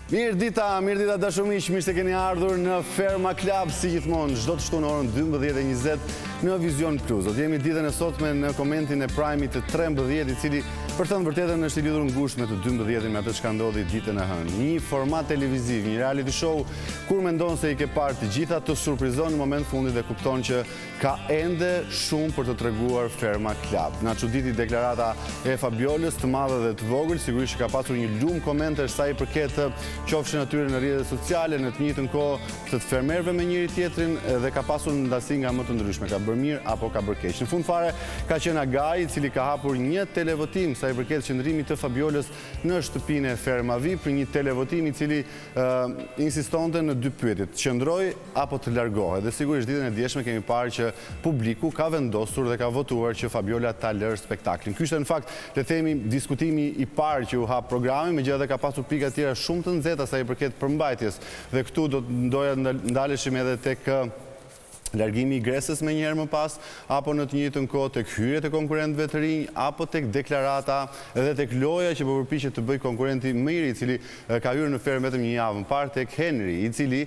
Mirë dita dashumiq, mirë se keni ardhur në Ferma Club si gjithmonë, çdo të shtunë në orën 12:20 në Vision Plus. Do të jemi ditën e sotme në komentin e Prime-it të 13, i cili për thënë vërtetën është i lidhur ngushtë me të 12 me atë çka ndodhi ditën e hënë. Një format televiziv, një reality show kur mendon se i ke parë të gjitha, të surprizon në moment fundit dhe kupton që ka ende shumë për të treguar Ferma Club. Na çuditi deklarata e Fabiolës, të madhe dhe të vogël, sigurisht që ka pasur një lumë komentesh sa i përket qofshin atyre në rrjetet sociale, në të njëjtën kohë të fermerëve me njëri tjetrin dhe ka pasur ndasi nga më të ndryshme, ka bërë mirë apo ka bërë keq. Në fund fare ka qenë Agaj, i cili ka hapur një televotim sa i përket qëndrimit të Fabiolës në shtëpinë e Ferma VIP, për një televotim i cili insistonte në dy pyetje, të qëndroj apo të largohet. Dhe sigurisht ditën e djeshme kemi parë që publiku ka vendosur dhe ka votuar që Fabiola ta lërë spektaklin. Ky ishte në fakt, le të themi, diskutimi i parë që u hap programi, megjithatë ka pasur pika tjera shumë të nxehta sa i përket përmbajtjes. Dhe këtu do ndoja ndaleshim edhe tek largimi i Gresës me njëherë më pas, apo në të njëjtën kohë tek hyrjet e konkurrentëve të rinj, apo tek deklarata edhe tek loja që po përpiqet të bëjë konkurrenti më i ri, i cili ka hyrë në Ferm vetëm një javë më parë, tek Henry, i cili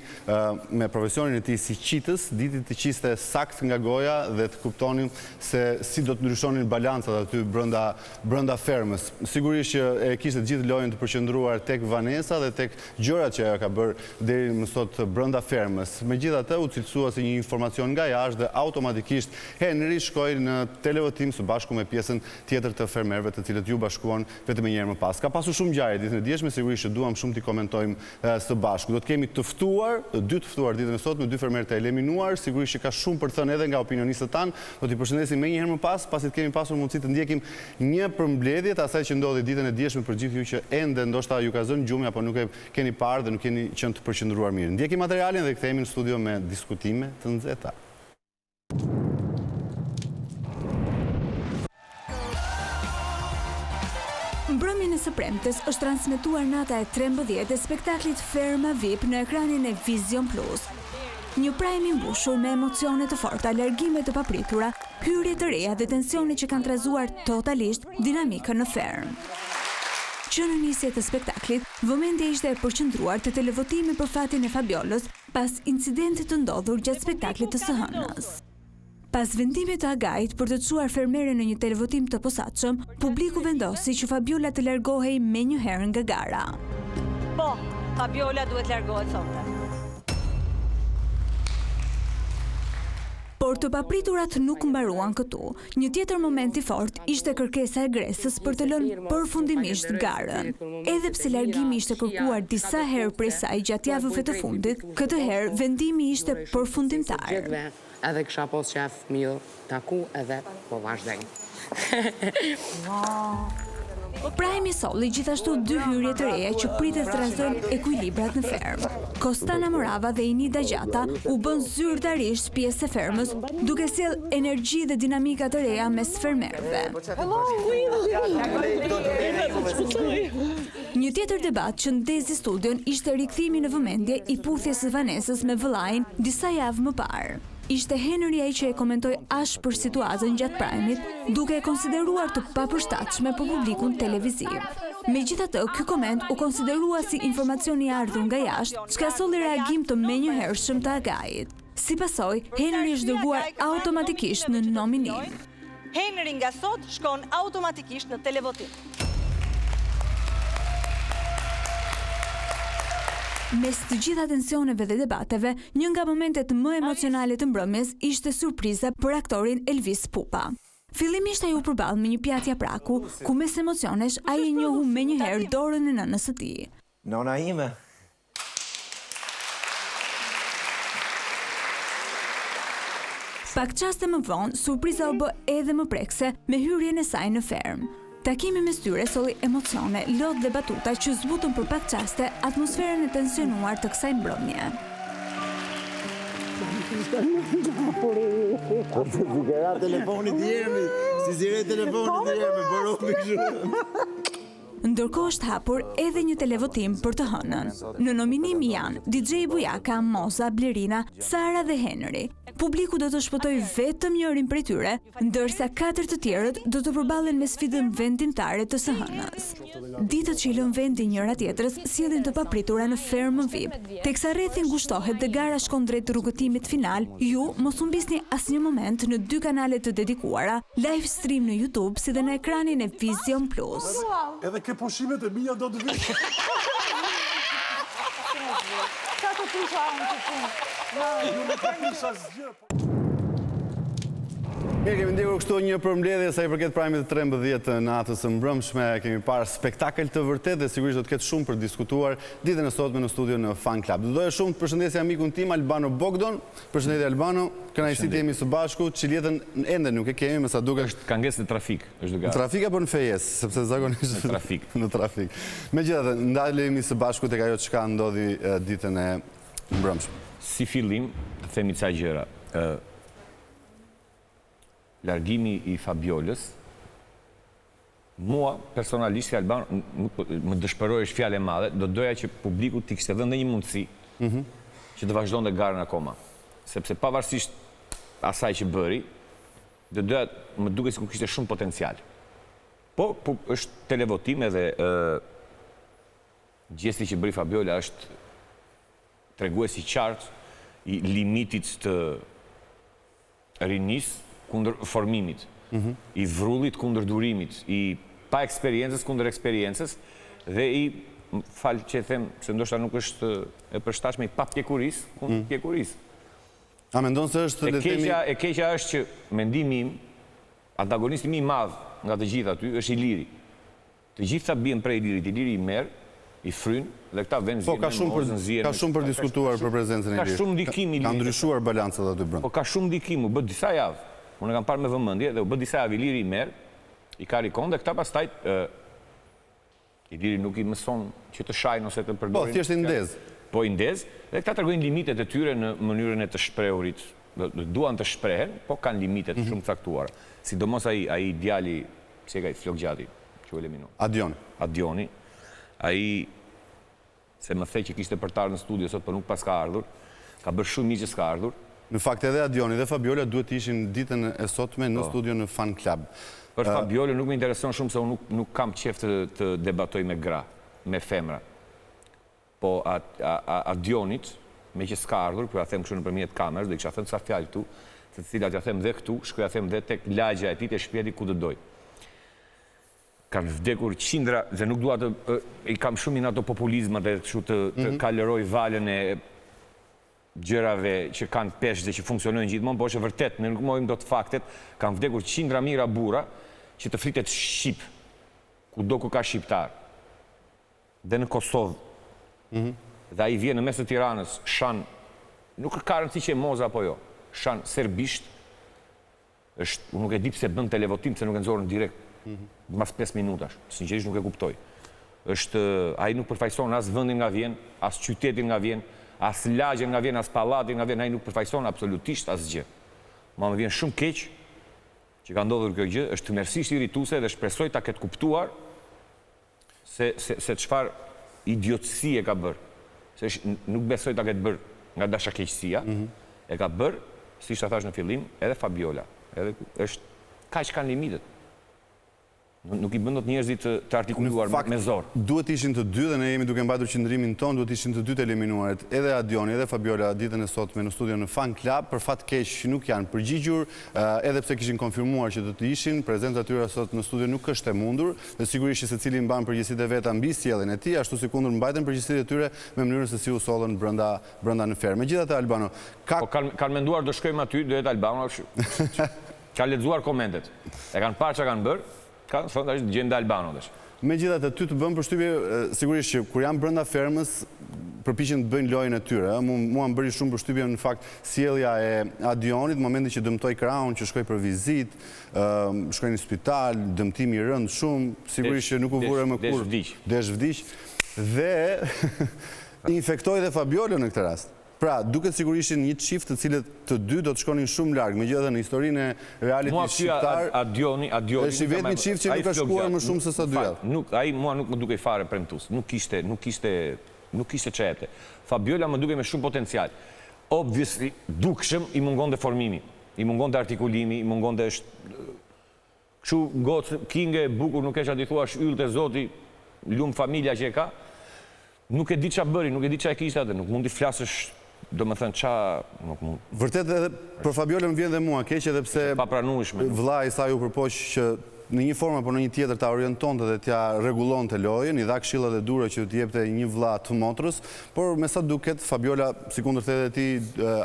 me profesionin e tij si qitës, diti të qiste sakt nga goja dhe të kuptonin se si do të ndryshonin balancat aty brenda fermës. Sigurisht që e kishte gjithë lojën të përqendruar tek Vanessa dhe tek gjërat që ajo ka bërë deri më sot brenda fermës. Megjithatë u cilësua si një informacion nga jashtë dhe automatikisht Henry shkoi në televotim së bashku me pjesën tjetër të fermerëve, të cilët ju bashkuan vetëm një herë më pas. Ka pasur shumë ngjarje ditën e djeshme, sigurisht që duam shumë t'i komentojmë së bashku. Do të kemi dy të ftuar ditën e sotme, dy fermerë të eliminuar, sigurisht që ka shumë për të thënë edhe nga opinionistët tanë. Do t'i përshëndesim më një herë më pas, pasi të kemi pasur mundësi të ndjekim një përmbledhje të asaj që ndodhi ditën e djeshme për gjithë ju që ende ndoshta ju ka zënë gjumi apo nuk e keni parë dhe nuk keni qenë të përqendruar mirë. Ndjekim materialin dhe kthehemi në studio me diskutime të nxehta. Mbrëmjen e së premtes është transmetuar nata e 13 e spektaklit Ferma VIP në ekranin e Vision Plus. Një prime i mbushur me emocione të forta, largime të papritura, hyrje të reja dhe tensione që kanë trazuar totalisht dinamikën në Ferm. Që në nisje të spektaklit, vëmendja ishte e përqendruar te televotimi për fatin e Fabiolës pas incidentit të ndodhur gjatë spektaklit të së hënës. Pas vendimit të Agajit për të çuar fermerën në një televotim të posaçëm, publiku vendosi që Fabiola të largohej menjëherë nga gara. Po, Fabiola duhet largohet sonte. Por të papriturat nuk mbaruan këtu. Një tjetër moment i fortë ishte kërkesa e Gresës për të lënë përfundimisht garën. Edhe pse largimi ishte kërkuar disa herë prej saj gjatë javëve të fundit, këtë herë vendimi ishte përfundimtar. Edhe kisha pas qef mirë taku edhe po vazhdoj. Prime i solli gjithashtu dy hyrje të reja që pritet të rrezojnë ekuilibrat në ferm. Kostana Morava dhe Inida Gjata u bën zyrtarisht pjesë e fermës, duke sjell energji dhe dinamika të reja mes fermerëve. Një tjetër debat që ndezi studion ishte rikthimi në vëmendje i puthjes së Vanessës me vëllain disa javë më parë. Ishte Henry ai që e komentoi ashpër situatën gjatë Prime-it, duke e konsideruar të papërshtatshme për publikun televiziv. Megjithatë, ky koment u konsiderua si informacion i ardhur nga jashtë, çka solli reagim të menjëhershëm të Agajit. Si pasojë, Henry është dërguar automatikisht në nominim. Henry nga sot shkon automatikisht në televotim. Mes të gjitha tensioneve dhe debateve, një nga momentet më emocionale të mbrëmjes ishte surpriza për aktorin Elvis Pupa. Fillimisht ai u përball me një pjatje praku, ku mes emocionesh ai e njohu menjëherë dorën e nënës së tij. Nona ime. Pak qaste më vonë, surpriza u bë edhe më prekse me hyrjen e saj në ferm. Takimi mes tyre solli emocione, lot dhe batuta që zbutën për pak qaste atmosferën e tensionuar të kësaj mbrëmje. Ndërkohë është hapur edhe një televotim për të hënën. Në nominim janë DJ Bujaka, Moza, Blerina, Sara dhe Henry. publiku do të shpëtojë vetëm njërin prej tyre, ndërsa 4 të tjerët do të përballen me sfidën vendimtare të së hënës. Ditët që i lën vendi njëra tjetrës sjellin të papritura në fermën VIP. Teksa rrethi ngushtohet dhe gara shkon drejt rrugëtimit final, ju mos humbisni asnjë moment në 2 kanale të dedikuara, live stream në YouTube si dhe në ekranin e Vision Plus. Edhe ke pushimet e mia do të vi. Sa të pusha unë të punë? Ju më të pusha zgjë. Mirë, kemi ndjekur kështu një përmbledhje sa i përket Prime-it të 13 natës së mbrëmshme. Kemi parë spektakël të vërtetë dhe sigurisht do të ketë shumë për diskutuar ditën e sotme në studio në Fan Club. Do doja shumë të përshëndesja amikun tim Albano Bogdan. Përshëndetje Albano. Kënaqësi të jemi së bashku. Çiletën ende nuk e kemi, me sa duket. Ka ngesë në trafik, është duke. Trafik apo në fejes, sepse zakonisht në trafik. Në trafik. Megjithatë, ndalemi së bashku tek ajo çka ndodhi ditën e mbrëmshme. Si fillim, themi ca gjëra. Largimi i Fabiolës, mua personalisht Alban më dëshpëroi është fjalë e madhe, do doja që publiku t'i kishte dhënë një mundësi që të vazhdonte garën akoma. Sepse pavarësisht asaj që bëri, do doja, më duket sikur kishte shumë potencial. Po është televotim edhe gjesti që bëri Fabiola është tregues i qartë i limitit të rinis kundër formimit, i vrullit kundër durimit, i pa eksperiencës kundër eksperiencës, dhe i, falë që e them, se ndoshta nuk është e përshtatshme, i pa pjekuris kundër pjekuris. A mendon se është E keqja është që mendimi im, antagonisti mi madh nga të gjitha aty është Iliri. Të gjitha bien prej Ilirit, Iliri i merr, i fryn dhe këta vend Po, ka shumë për diskutuar për prezencën e Ilirit. Ka shumë ndikim Iliri. Ka ndryshuar balancat aty brenda. Po ka shumë ndikim, u bë disa javë. Unë e kam parë me vëmendje dhe u bë disa javë Iliri i merr, i ka rikon dhe këta pastaj Iliri nuk i mëson që të shajnë ose të përdorin. Po, thjesht i ndez. Po, i ndez, dhe këta tregojnë limitet e tyre në mënyrën e të shprehurit. Duan të shprehen, po kanë limitet shumë caktuara. Sidomos ai djali, si e ka flokgjati, që u eliminu. Adioni. Ai se më thej që kishte përtar në studio sot, por nuk pas ka ardhur. Ka bërë shumë mirë që s'ka ardhur. Në fakt edhe Adioni dhe Fabiola duhet të ishin ditën e sotme në studio në Fan Club. Për Fabiola nuk më intereson shumë se unë nuk kam qef të debatoj me gra, me femra. Po Adionit, me që s'ka ardhur, kërë a them kështu nëpërmjet kamerës, dhe kisha thënë ca fjalë këtu, të cilat ja them dhe këtu, shkruaj ja them dhe tek lagja e tij te shpjeti ku të doj. Kanë vdekur qindra, dhe nuk dua të i kam shumë në ato populizmat dhe kështu të kalëroj valën e gjërave që kanë peshë dhe që funksionojnë gjithmonë, po është vërtet, ne nuk mohojmë dot faktet, kanë vdekur qindra mira burra që të fritet shqip, kudo ku ka shqiptar. Dhe në Kosovë. Dhe ai vjen në mes të Tiranës, shan, nuk ka rëndësi që e moza apo jo, shan serbisht, është, unë nuk e di pse bën televotim, se nuk e nxorën direkt, mas 5 minutash, sinqerisht nuk e kuptoj. Është, ai nuk përfaqëson as vendin nga vjen, as qytetin nga vjen, as lagjen nga vjen, as pallatin nga vjen, ai nuk përfaqëson absolutisht asgjë. Ma më vjen shumë keq që ka ndodhur kjo gjë, është tmerrsisht irrituese dhe shpresoj ta ketë kuptuar se çfarë idiotësi e ka bërë. Se nuk besoj ta ketë bërë nga dashakeqësia, e ka bërë, siç ta thash në fillim, edhe Fabiola. Edhe është kaq kanë limitet. Nuk i bën dot njerëzit të artikuluar me zor. Duhet ishin të dy dhe ne jemi duke mbajtur qendrimin ton, duhet ishin të dy të eliminuarit, edhe Adioni edhe Fabiola ditën e sotme në studion në Fan Club, për fat keq nuk janë përgjigjur, edhe pse kishin konfirmuar që do të ishin, prezenca e tyre sot në studio nuk është e mundur, dhe sigurisht që secili mban përgjegjësitë e veta mbi sjelljen e tij, ashtu si kundër mbajtën përgjegjësitë e tyre me mënyrën se si u sollën brenda në fermë. Megjithatë Albano, kanë menduar do shkojmë aty, do jetë Albano. Ka lexuar komentet. E kanë parë çka kanë bërë. Kanë thonë është gjenda Albano dash. Megjithatë ty të bën përshtypje sigurisht që kur janë brenda fermës përpiqen të bëjnë lojën e tyre. Mua më bëri shumë përshtypje në fakt sjellja e Adionit në momentin që dëmtoi krahun, që shkoi për vizitë, shkoi në spital, dëmtimi i rënd shumë, sigurisht që nuk u vure më kur. Desh vdiq. Dhe infektoi dhe Fabiola në këtë rast. Pra, duket sigurisht një çift të cilët të dy do të shkonin shumë larg, megjithatë në historinë e realitit shqiptar. Adioni është i vetmi çift që nuk ka shkuar më shumë se sa 2 javë. Ai mua nuk më dukej fare premtues. Nuk kishte çete. Fabiola më dukej me shumë potencial. obviously, dukshëm, i mungon dhe formimi, i mungon dhe artikulimi, i mungon dhe kështu gocë, kinge, bukur, nuk e që ati thua shkyllë të zoti, lumë familja që e ka, nuk e di qa bëri, nuk e di qa e kishtë atë, nuk mund t'i flasësh, do më thënë qa, nuk mund. Vërtet edhe për Fabiola më vjen dhe mua, keq edhe pse Papranueshme. vllai i saj u përpoq që në një formë apo në një tjetër ta orientonte dhe t'ja rregullonte lojën, i dha këshilla dhe dura që t'i jepte një vëlla të motrës, por me sa duket Fabiola, sikundër the edhe ti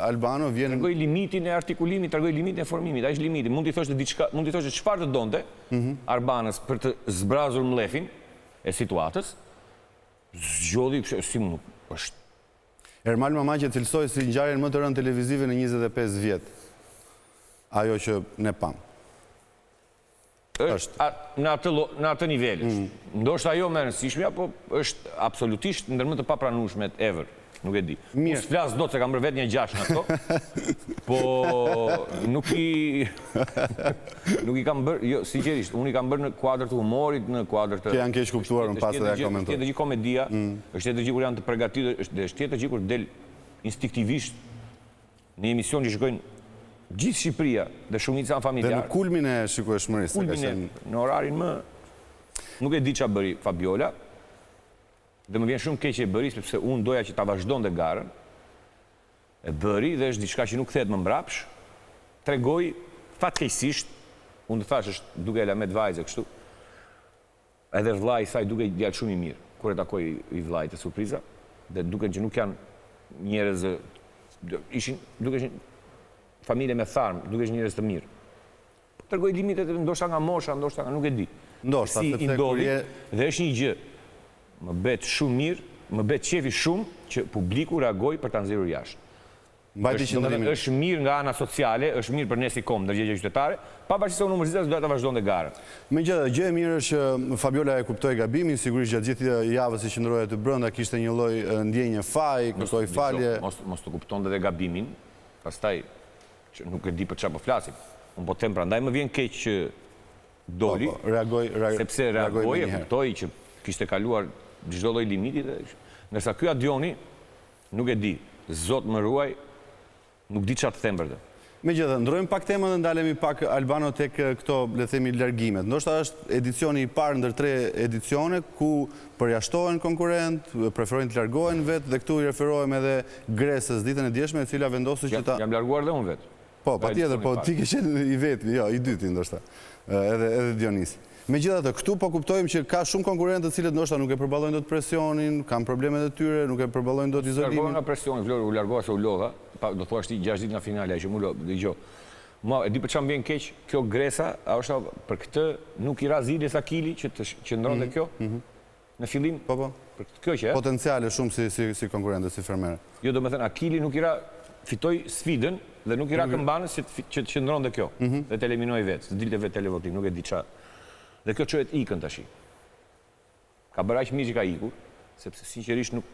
Albano, vjen Tregoj limitin e artikulimit, tregoj limitin e formimit, ai është limiti. Mund t'i thoshte diçka, mund t'i thoshte çfarë të donte Arbanës për të zbrazur mlefin e situatës. Zgjodhi si mund është. Ermal Mamaqe cilësoi si ngjarjen më të rëndë televizive në 25 vjet. Ajo që ne pam. Në atë nivel. Ndoshta ajo më e rëndësishmja, po është absolutisht ndër më të papranueshmet ever. Nuk e di. Unë s'flas dot se kam bërë vetë një 6 në ato, po nuk i kam bërë, jo, sinqerisht, unë i kam bërë në kuadër të humorit, në kuadër të... Që janë keq kuptuar në pas dhe ja komentuar. Është tjetër gjë komedia, është tjetër gjë kur janë të përgatitur, është tjetër gjë kur del instinktivisht në emision që shikojnë gjithë Shqipëria dhe shumica familjar. Dhe në kulmin e shikueshmërisë. Kulmin në orarin më... Nuk e di qa bëri Fabiola, dhe më vjen shumë keq e bëri, sepse unë doja që ta vazhdonte garën, e bëri dhe është diçka që nuk kthehet më mbrapsh, tregoi fatkeqësisht, unë të thash është duke e lamet vajze kështu, edhe vllai i saj duke djalë shumë i mirë, kur e takoi i vllait të surpriza, dhe duke që nuk janë njerëz, duke që familje me tharm, duke që njerëz të mirë. Tregoi limitet, ndoshta nga mosha, ndoshta nga nuk e di. Ndoshta, si i ndodhi, dhe është një gjë. Më bet shumë mirë, më bet qefi shumë që publiku reagoj për ta nxjerrur jashtë. Mbajti qëndrimin. Është mirë nga ana sociale, është mirë për ne si kombë, ndërgjegje qytetare, pavarësisht se unë numërzita do ta vazhdonte garën. Megjithatë, gjë e mirë është që Fabiola e kuptoi gabimin, sigurisht gjatë gjithë javës që qëndroi aty brenda kishte një lloj ndjenje faji, kërkoi falje. Mos të kuptonte edhe gabimin, pastaj që nuk e di për çfarë po flasim. Unë po them prandaj më vjen keq që doli. Sepse reagoi e kuptoi që kishte kaluar çdo lloj limiti, ndërsa ky Adioni nuk e di, Zot më ruaj, nuk di çfarë të them për të. Megjithatë, ndrojmë pak temën dhe ndalemi pak Albano tek këto, le të themi, largimet. Ndoshta është edicioni i parë ndër 3 edicione ku përjashtohen konkurrent, preferojnë të largohen vetë dhe këtu i referohem edhe Gresës ditën e djeshme, e cila vendosi që ta... Jam larguar dhe unë vetë. Po, patjetër, po ti ke qenë i vetë, jo, i dyti ndoshta. Edhe Dionisi. Megjithatë, këtu po kuptojmë që ka shumë konkurrentë të cilët ndoshta nuk e përballojnë dot presionin, kanë problemet e tyre, nuk e përballojnë dot izolimin. Largoha nga presioni, Vlori, u largoha se u lodha, do thuash ti 6 ditë nga finale, që mu dëgjoj. Ma e di për çfarë vjen keq, kjo Gresa, është për këtë nuk i ra Ziles Akili që të qëndronte kjo në fillim. Po. Për kjo që potenciale shumë si konkurrente, si fermere. Jo, domethënë Akili nuk i ra, fitoi sfidën dhe nuk i ra këmbanës që të qëndronte kjo dhe të eliminoi vetë, dilte vetë televotim, nuk e di çfarë. Dhe kjo çohet ikën tash. Ka bërë aq mirë që ka ikur, sepse sinqerisht nuk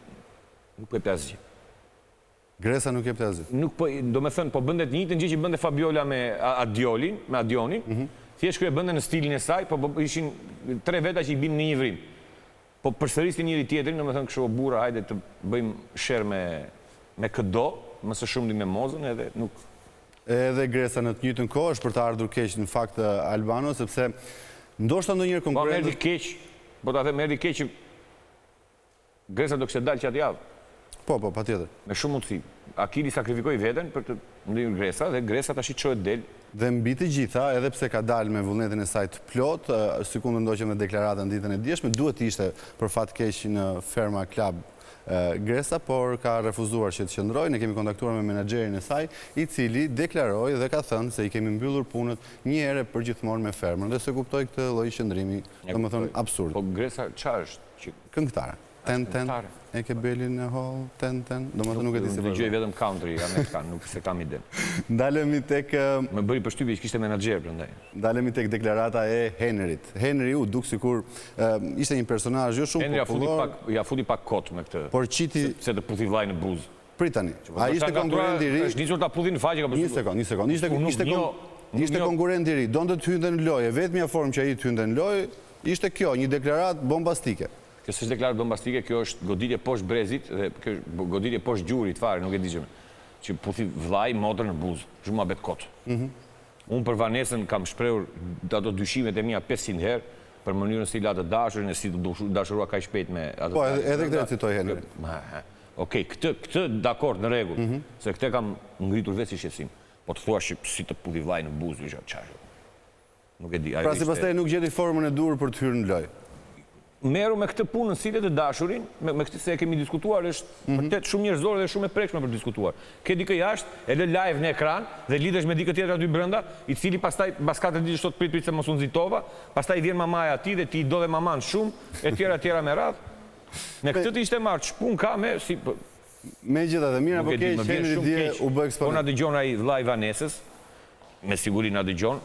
po e plas asgjë. Gresa nuk jepte asgjë. Nuk po, domethënë po bënte të njëjtën gjë që bënte Fabiola me Adionin, thjesht kjo e bënte në stilin e saj, po ishin 3 veta që i binin në një vrim. Po përsërisnin njëri tjetrin, domethënë kështu burra, hajde të bëjmë sherr me këdo, më së shumti me Mozën, edhe nuk. Edhe Gresa në të njëjtën kohë është për të ardhur keq në fakt Albano, sepse ndoshta ndonjëherë konkurrentët... Po merdi keq, po ta them merdi keq që Gresa do kishte dalë që atë javë. Po, patjetër. Me shumë mundësi. Akili sakrifikoi veten për të ndihmuar Gresa dhe Gresa tash çohet del. Dhe mbi të gjitha, edhe pse ka dalë me vullnetin e saj të plot, sikur ndoqëm në deklaratën ditën e djeshme, duhet ishte për fat keq në Ferma Club Gresa, por ka refuzuar që të qëndrojë. Ne kemi kontaktuar me menaxherin e saj, i cili deklaroi dhe ka thënë se i kemi mbyllur punët një herë përgjithmonë me Fermën, dhe se kuptoi këtë lloj qëndrimi, domethënë absurd. Po Gresa çfarë është? Këngëtare. Ten, e ke belin e hall, ten, domethënë nuk e di se dëgjoj vetëm country amerikan, nuk se kam ide. Ndalemi tek... Më bëri përshtypje që kishte menaxher prandaj. Ndalemi tek deklarata e Henrit. Henry u duk sikur ishte një personazh jo shumë popullor. Henry ja futi pak kot me këtë. Por qiti se të puthi vllai në buzë. Pritani. Ai ishte konkurrent i ri. Është nisur ta puthi në faqe ka përsëri. Një sekond. Ishte konkurrent i ri. Donte të hynte në lojë. Vetmja formë që ai të hynte në lojë ishte kjo, një deklaratë bombastike. Kjo s'është deklaratë bombastike, kjo është goditje poshtë brezit dhe kjo është goditje poshtë gjurit fare, nuk e di çmë. që puthi vllai motër në buzë, shumë ma betë kotë. Unë për Vanesën kam shprehur ato dyshimet e mia 500 herë për mënyrën si la të dashurin e si të dashurua kaq shpejt me ato. Po, edhe këtë citoj Henry. Okej, këtë dakord në rregull, se këtë kam ngritur vetë si shqetësim. Po të thua si të puthi vllai në buzë, çfarë? Nuk e di. Pra si pastaj nuk gjeti formën e dur për të hyrë në lojë. Meru me këtë punën si të dashurin, me këtë se e kemi diskutuar, është vërtet shumë njerëzore dhe shumë e prekshme për diskutuar. Ke dikë jashtë, e lë live në ekran dhe lidhesh me dikë tjetër aty brenda, i cili pastaj pas 4 ditë shtot prit se mos u nxitova, pastaj vjen mamaja aty dhe ti i do dhe maman shumë, e tjera me radhë. Me këtë të ishte marrë, ç'pun ka me si Megjithatë, mirë apo keq, Henry dje u bë eksponent. Po na dëgjon ai vllai Vanesës, me siguri na dëgjon,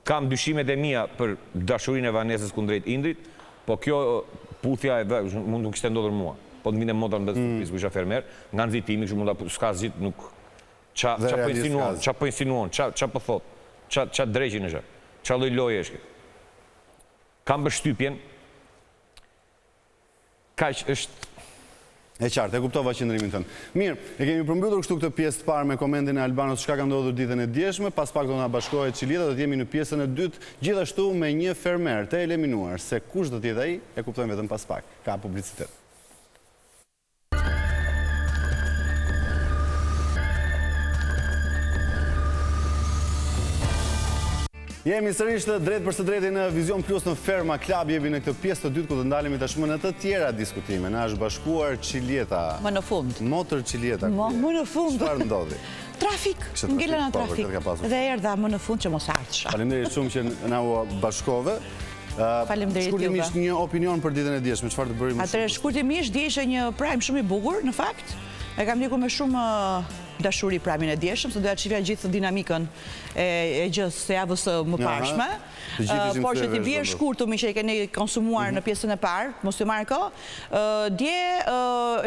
kam dyshimet e mia për dashurinë e Vanesës kundrejt Indrit, po kjo puthja mund nuk kishte ndodhur mua. Po të vinte motra në bezë, isha fermer, nga nxitimi, kështu mund ta s'ka zgjit nuk ça po insinuon, ça po thot, ça drejqin është, ça lloj loje është. Kam përshtypjen kaq është. E qartë, e kuptova qëndrimin tënë. Mirë, e kemi përmbytur kështu këtë pjesë të parë me komentin e Albanos çka ka ndodhur ditën e djeshme, pas pak do na bashkohet Çilieta, do të jemi në pjesën e dytë, gjithashtu me një fermer të eliminuar, se kush do të jetë ai, e kuptojmë vetëm pas pak. Ka publicitet. Jemi sërish të drejt për së drejti në Vizion Plus në Ferma Club, jemi në këtë pjesë të dytë ku të ndalemi tashmë në të tjera diskutime. Na është bashkuar Çilieta. Më në fund. Motër Çilieta. Më në fund. Çfarë ndodhi? Trafik, ngelen në trafik. Dhe erdha më në fund që mos ardhsha. Faleminderit shumë që na u bashkove. Faleminderit juve. Shkurtimisht një opinion për ditën e djeshme, çfarë të bëri më shumë? Atëherë shkurtimisht dje ishte një prime shumë i bukur, në fakt. E kam ndjekur me shumë dashuri pramin e djeshëm, se doja të shifja gjithë dinamikën e gjës së javës më parshme. Por që t'i bie shkurtumi që i keni konsumuar në pjesën e parë, mos t'ju marrë kohë, dje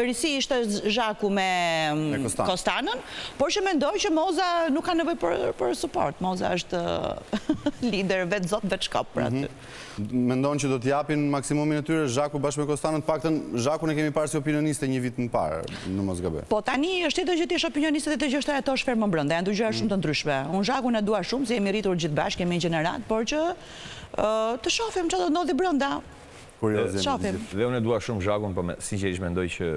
risi ishte Zhaku me Kostanën, por që mendoj që Moza nuk ka nevojë për suport. Moza është lider vetë zot, vetë shkop për aty. Mendon që do t'japin maksimumin e tyre Zhaku bashkë me Kostanën, paktën Zhakun e kemi parë si opinioniste një vit më parë, në mos gaboj. Po tani është të gjë ti opinioniste dhe të gjë është ato shferë më brenda, janë dy gjëra shumë të ndryshme. Unë Zhakun e dua shumë, se jemi rritur gjithë bashkë, kemi gjenerat, por që të shohim çfarë do ndodhi brenda. Shohim. Dhe unë e dua shumë Zhakun, po sinqerisht mendoj që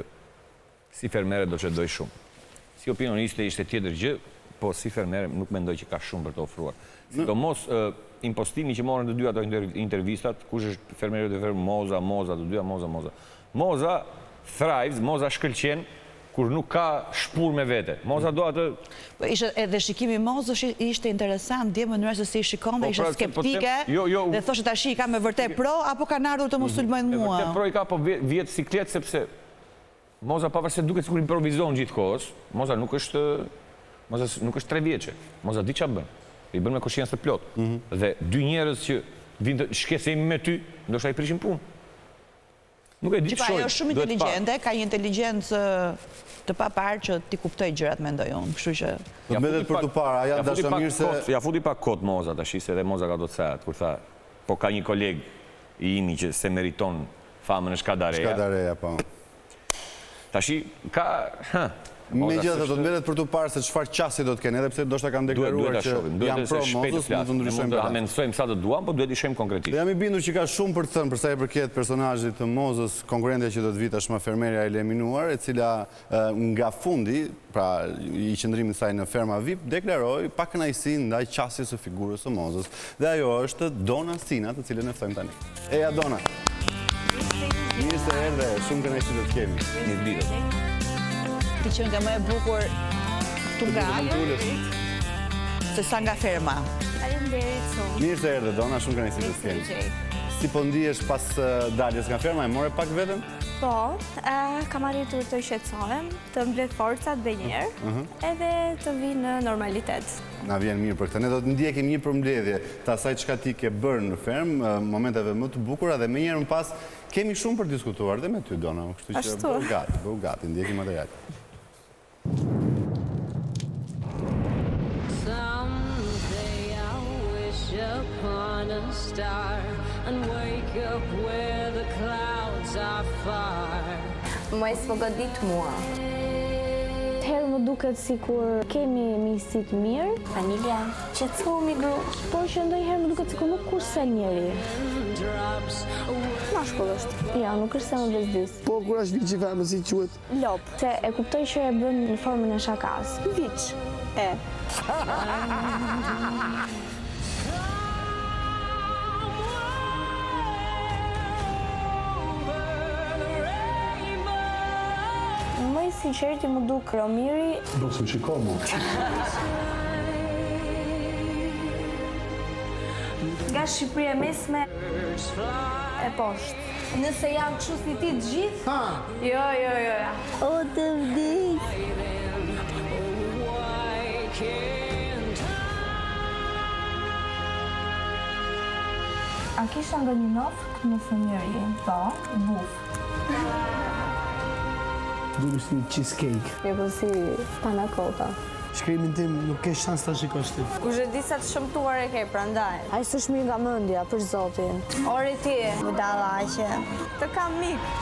si fermere do të doj shumë. Si opinioniste ishte tjetër gjë, po si fermere nuk mendoj që ka shumë për të ofruar. Sidomos impostimi që morën të dy ato intervistat, kush është fermeri të fermë, Moza, të dyja Moza. Moza thrives, Moza shkëlqen, kur nuk ka shpur me vete. Moza do atë... Ishte edhe shikimi Mozës ishte interesant, dje mënyra se si shikon dhe ishte skeptike, dhe thoshtë tash i ka me vërtet pro, apo kanë ardhur të mos sulmojnë mua? Vërtet pro i ka, po vjetë siklet, sepse Moza pavarëse duket sikur improvizon gjithë kohës, Moza nuk është 3 vjeçe, Moza di çfarë bën. I bën me koshiencë të plotë. Dhe dy njerëz që vinë të shkesemi me ty, ndoshta i prishin punë. Nuk e di çfarë. Ajo është shumë inteligjente, ka një inteligjencë të paparë që ti kuptoj gjërat, mendoj unë. Kështu që do mbetet për tu para, ja dashamirë se ja futi pak kot Moza tash, se edhe Moza ka do të thënë kur tha, po ka një koleg i imi që se meriton famën e Shkadareja. Shkadareja, po. Tash ka Megjithatë do të mbetet për tu parë se çfarë qasje do të kenë, edhe pse ndoshta kanë deklaruar që janë pro Mozës, mund të ndryshojmë. Ne amendsojmë sa të duam, po duhet i shojmë konkretisht. Dhe jam i bindur që ka shumë për të thënë për sa i përket personazhit të Mozës, konkurrentja që do të vi tashmë fermerja e eliminuar, e cila nga fundi, pra i qëndrimit saj në ferma VIP, deklaroi pa kënaqësi ndaj qasjes së figurës së Mozës. Dhe ajo është Dona Sina, të cilën e ftojmë tani. Eja Dona. Mirë se erdhe, shumë kënaqësi do të kemi. Mirë ditë. Ti që nga më e bukur këtu nga se sa nga ferma. Faleminderit shumë. Mirë se erdhe Dona, shumë kënaqësi të kemi. Si po ndihesh pas daljes nga ferma, e more pak veten? Po, kam arritur të shqetësohem, të mbledh forcat njëherë, edhe të vi në normalitet. Na vjen mirë për këtë. Ne do të ndjekim një përmbledhje të asaj çka ti ke bërë në fermë, momenteve më të bukura dhe më njëherë më pas kemi shumë për diskutuar dhe me ty Dona, kështu që bëu gati, ndjekim material. Someday I wish upon a star and wake up where the clouds are far. Mos më godit mua. herë më duket sikur kemi miqësi të mirë, familja, qetësohemi gru, por që ndonjëherë më duket sikur nuk kurse njëri. Mashkull është. Ja, nuk është se më bezdis. Po kur është viç i femrës si quhet? Lop, se e kuptoj që e bën në formën e shakas. Viç. E. Më i sinqerti më duk Romiri. Do të shikoj mu. Nga Shqipëria e mesme e poshtë. Nëse janë kështu si ti të gjithë? Jo. O të vdik. A kisha nga një noftë në fëmijëri? Po, buf. Duke si cheesecake. Jo, po si panna cotta. Shkrimin tim nuk ke shans ta shikosh ti. Kush e di sa të shëmtuar e ke prandaj. Ai s'është mirë nga mendja, për zotin. Ore ti, budalla aqe. Të kam mik.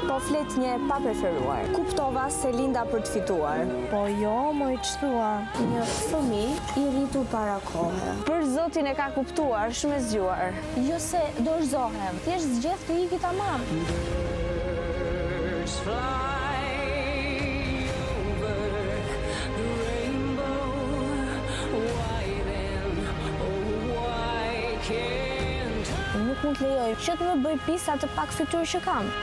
Po flet një pa preferuar. Kuptova se linda për të fituar. Po jo, moj ç'thua. Një fëmijë i rritur para kohë. Për zotin e ka kuptuar, shumë e zgjuar. Jo se dorëzohem, thjesht zgjedh të iki tamam. Nuk mund të lejoj që të më bëj pisa të pak fytyrë që kam.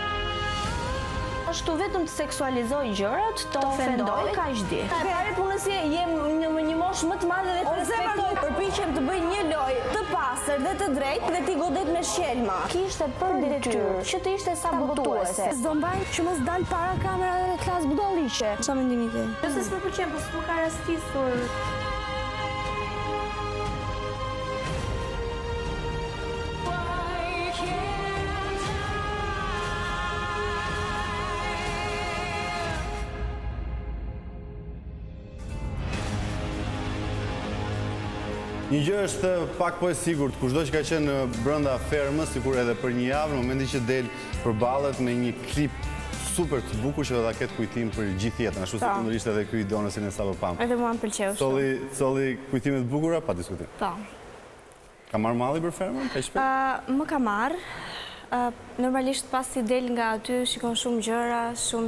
Ashtu vetëm të seksualizoj gjërat, të ofendoj, ka di. Pare punës jem në një moshë më të madhe dhe të respektoj. Përpiqem të bëj një lojë të pastër dhe të drejtë dhe t'i godet me shjelma. Kishte për detyrë që të ishte sabotuese. S'do mbajnë që mos dal para kamerave dhe klas budalliqe. Qa mendimi ke? Nëse s'më pëlqen, po s'më ka rastisur. Një gjë është pak po e sigurt, kushdo që ka qenë brenda fermës, sikur edhe për një javë, në momentin që del përballet me një klip super të bukur që do ta ketë kujtim për gjithë jetën, ashtu si fundërisht edhe ky Donosin e sapo pam. Edhe mua m'pëlqeu shumë. Solli kujtime të bukura pa diskutim. Po. Ka marrë malli për fermën? Ka shpejt? Më ka marrë. Normalisht pasi del nga aty shikon shumë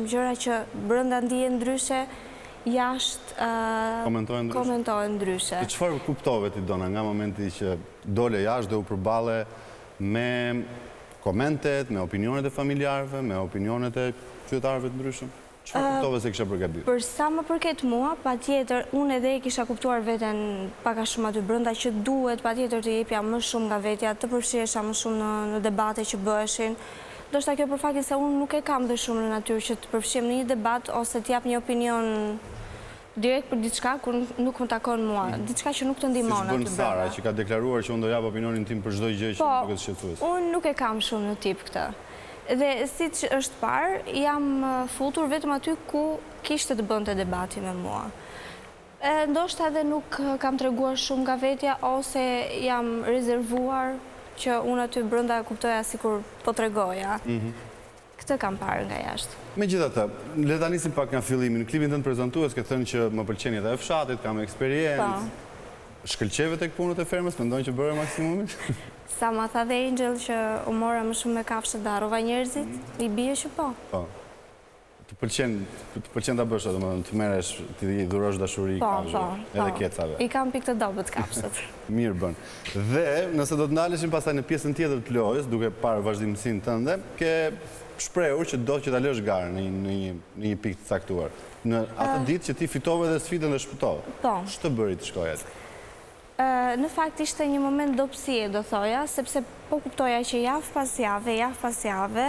gjëra që brenda ndihen ndryshe. Jashtë komentojnë ndryshe. Çfarë kuptove ti, Dona, nga momenti që dole jashtë dhe u përballe me komentet, me opinionet e familjarëve, me opinionet e qytetarëve të ndryshëm? Çfarë kuptove se kisha përgabim? Për sa më përket mua, patjetër, unë edhe kisha kuptuar veten pak a shumë aty brenda që duhet patjetër të jepja më shumë nga vetja, të përfshihesha më shumë në debate që bëheshin. Do shta kjo për faktin se unë nuk e kam dhe shumë në natyrë që të përfshihem në një debat ose të jap një opinion direkt për diçka kur nuk më takon mua, diçka që nuk të ndihmon aty brenda. Si bën Sara që ka deklaruar që unë do jap opinionin tim për çdo gjë që nuk është shqetësuese. Po, unë nuk e kam shumë në tip këtë. Dhe siç është parë, jam futur vetëm aty ku kishte të bënte debati me mua. Ndoshta edhe nuk kam treguar shumë nga vetja ose jam rezervuar që unë aty brenda kuptoja sikur po tregoja. Këtë kam parë nga jashtë. Megjithatë, le ta nisim pak nga fillimi. Në klipin tënd prezantues ke thënë që më pëlqen jeta e fshatit, kam eksperiencë. Shkëlqeve tek punët e fermës, mendon që bëre maksimumit? Sa ma tha dhe Angel që u mora më shumë me kafshë dhe harrova njerëzit, i bie që po. Po. Të pëlqen ta bësh, domethënë të merresh, ti dhurosh dashuri kafshëve, edhe kecave. I kam pikë të dobët kafshët. Mirë bën. Dhe nëse do të ndaleshim pastaj në pjesën tjetër të lojës, duke parë vazhdimsinë tënde, ke shprehur që do që ta lësh garën në një pikë të caktuar. Në atë ditë që ti fitove dhe sfidën dhe shpëtove. Po. Ç'të bëri të shkoje aty? Në fakt ishte një moment dobësie, do thoja, sepse po kuptoja që javë pas jave,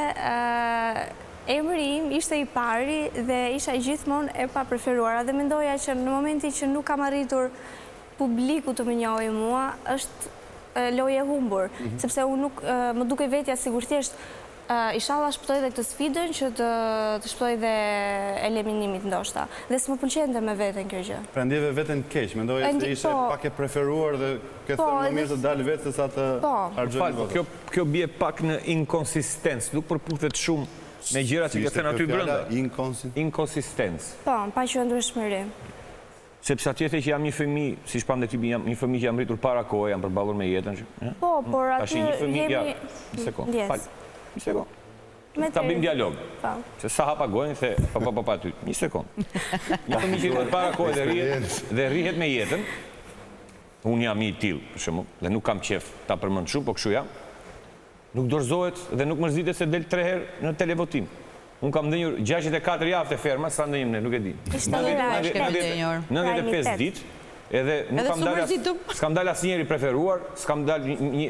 emri im ishte i pari dhe isha gjithmonë e pa preferuara dhe mendoja që në momenti që nuk kam arritur publiku të më njohë mua, është loje humbur, sepse unë nuk më duke vetja sigur thjesht Inshallah shpëtoj dhe këtë sfidën që të shpëtoj dhe eliminimit ndoshta. Dhe s'më pëlqente me veten kjo gjë. Pra ndjeve veten keq, mendoje se ishe pak e preferuar dhe ke thënë më mirë të dalë vetë se sa të harxoj votë. Kjo bie pak në inkonsistencë, nuk përputhet shumë me gjërat që ke thënë aty brenda. Inkonsistencë. Po, pa qëndrueshmëri. Sepse atje që jam një fëmijë, si shpam dhe jam një fëmijë që jam rritur para kohë, jam përballur me jetën. Po, por aty jemi... Një sekond, falë. Një sekond. Ta bëjmë dialog. Se sa hapa gojnë, the pa ty. Një sekond. Një fëmijë që rritur para kohë dhe rrihet me jetën, unë jam i tillë, për shembull, dhe nuk kam qef ta përmend shumë, po kështu jam. Nuk dorëzohet dhe nuk mërzitet se del 3 herë në televotim. Unë kam ndënjur 64 javë të ferma, sa ndënjim ne, nuk e di. 95 ditë, edhe s'kam dalë asë njeri preferuar, s'kam dalë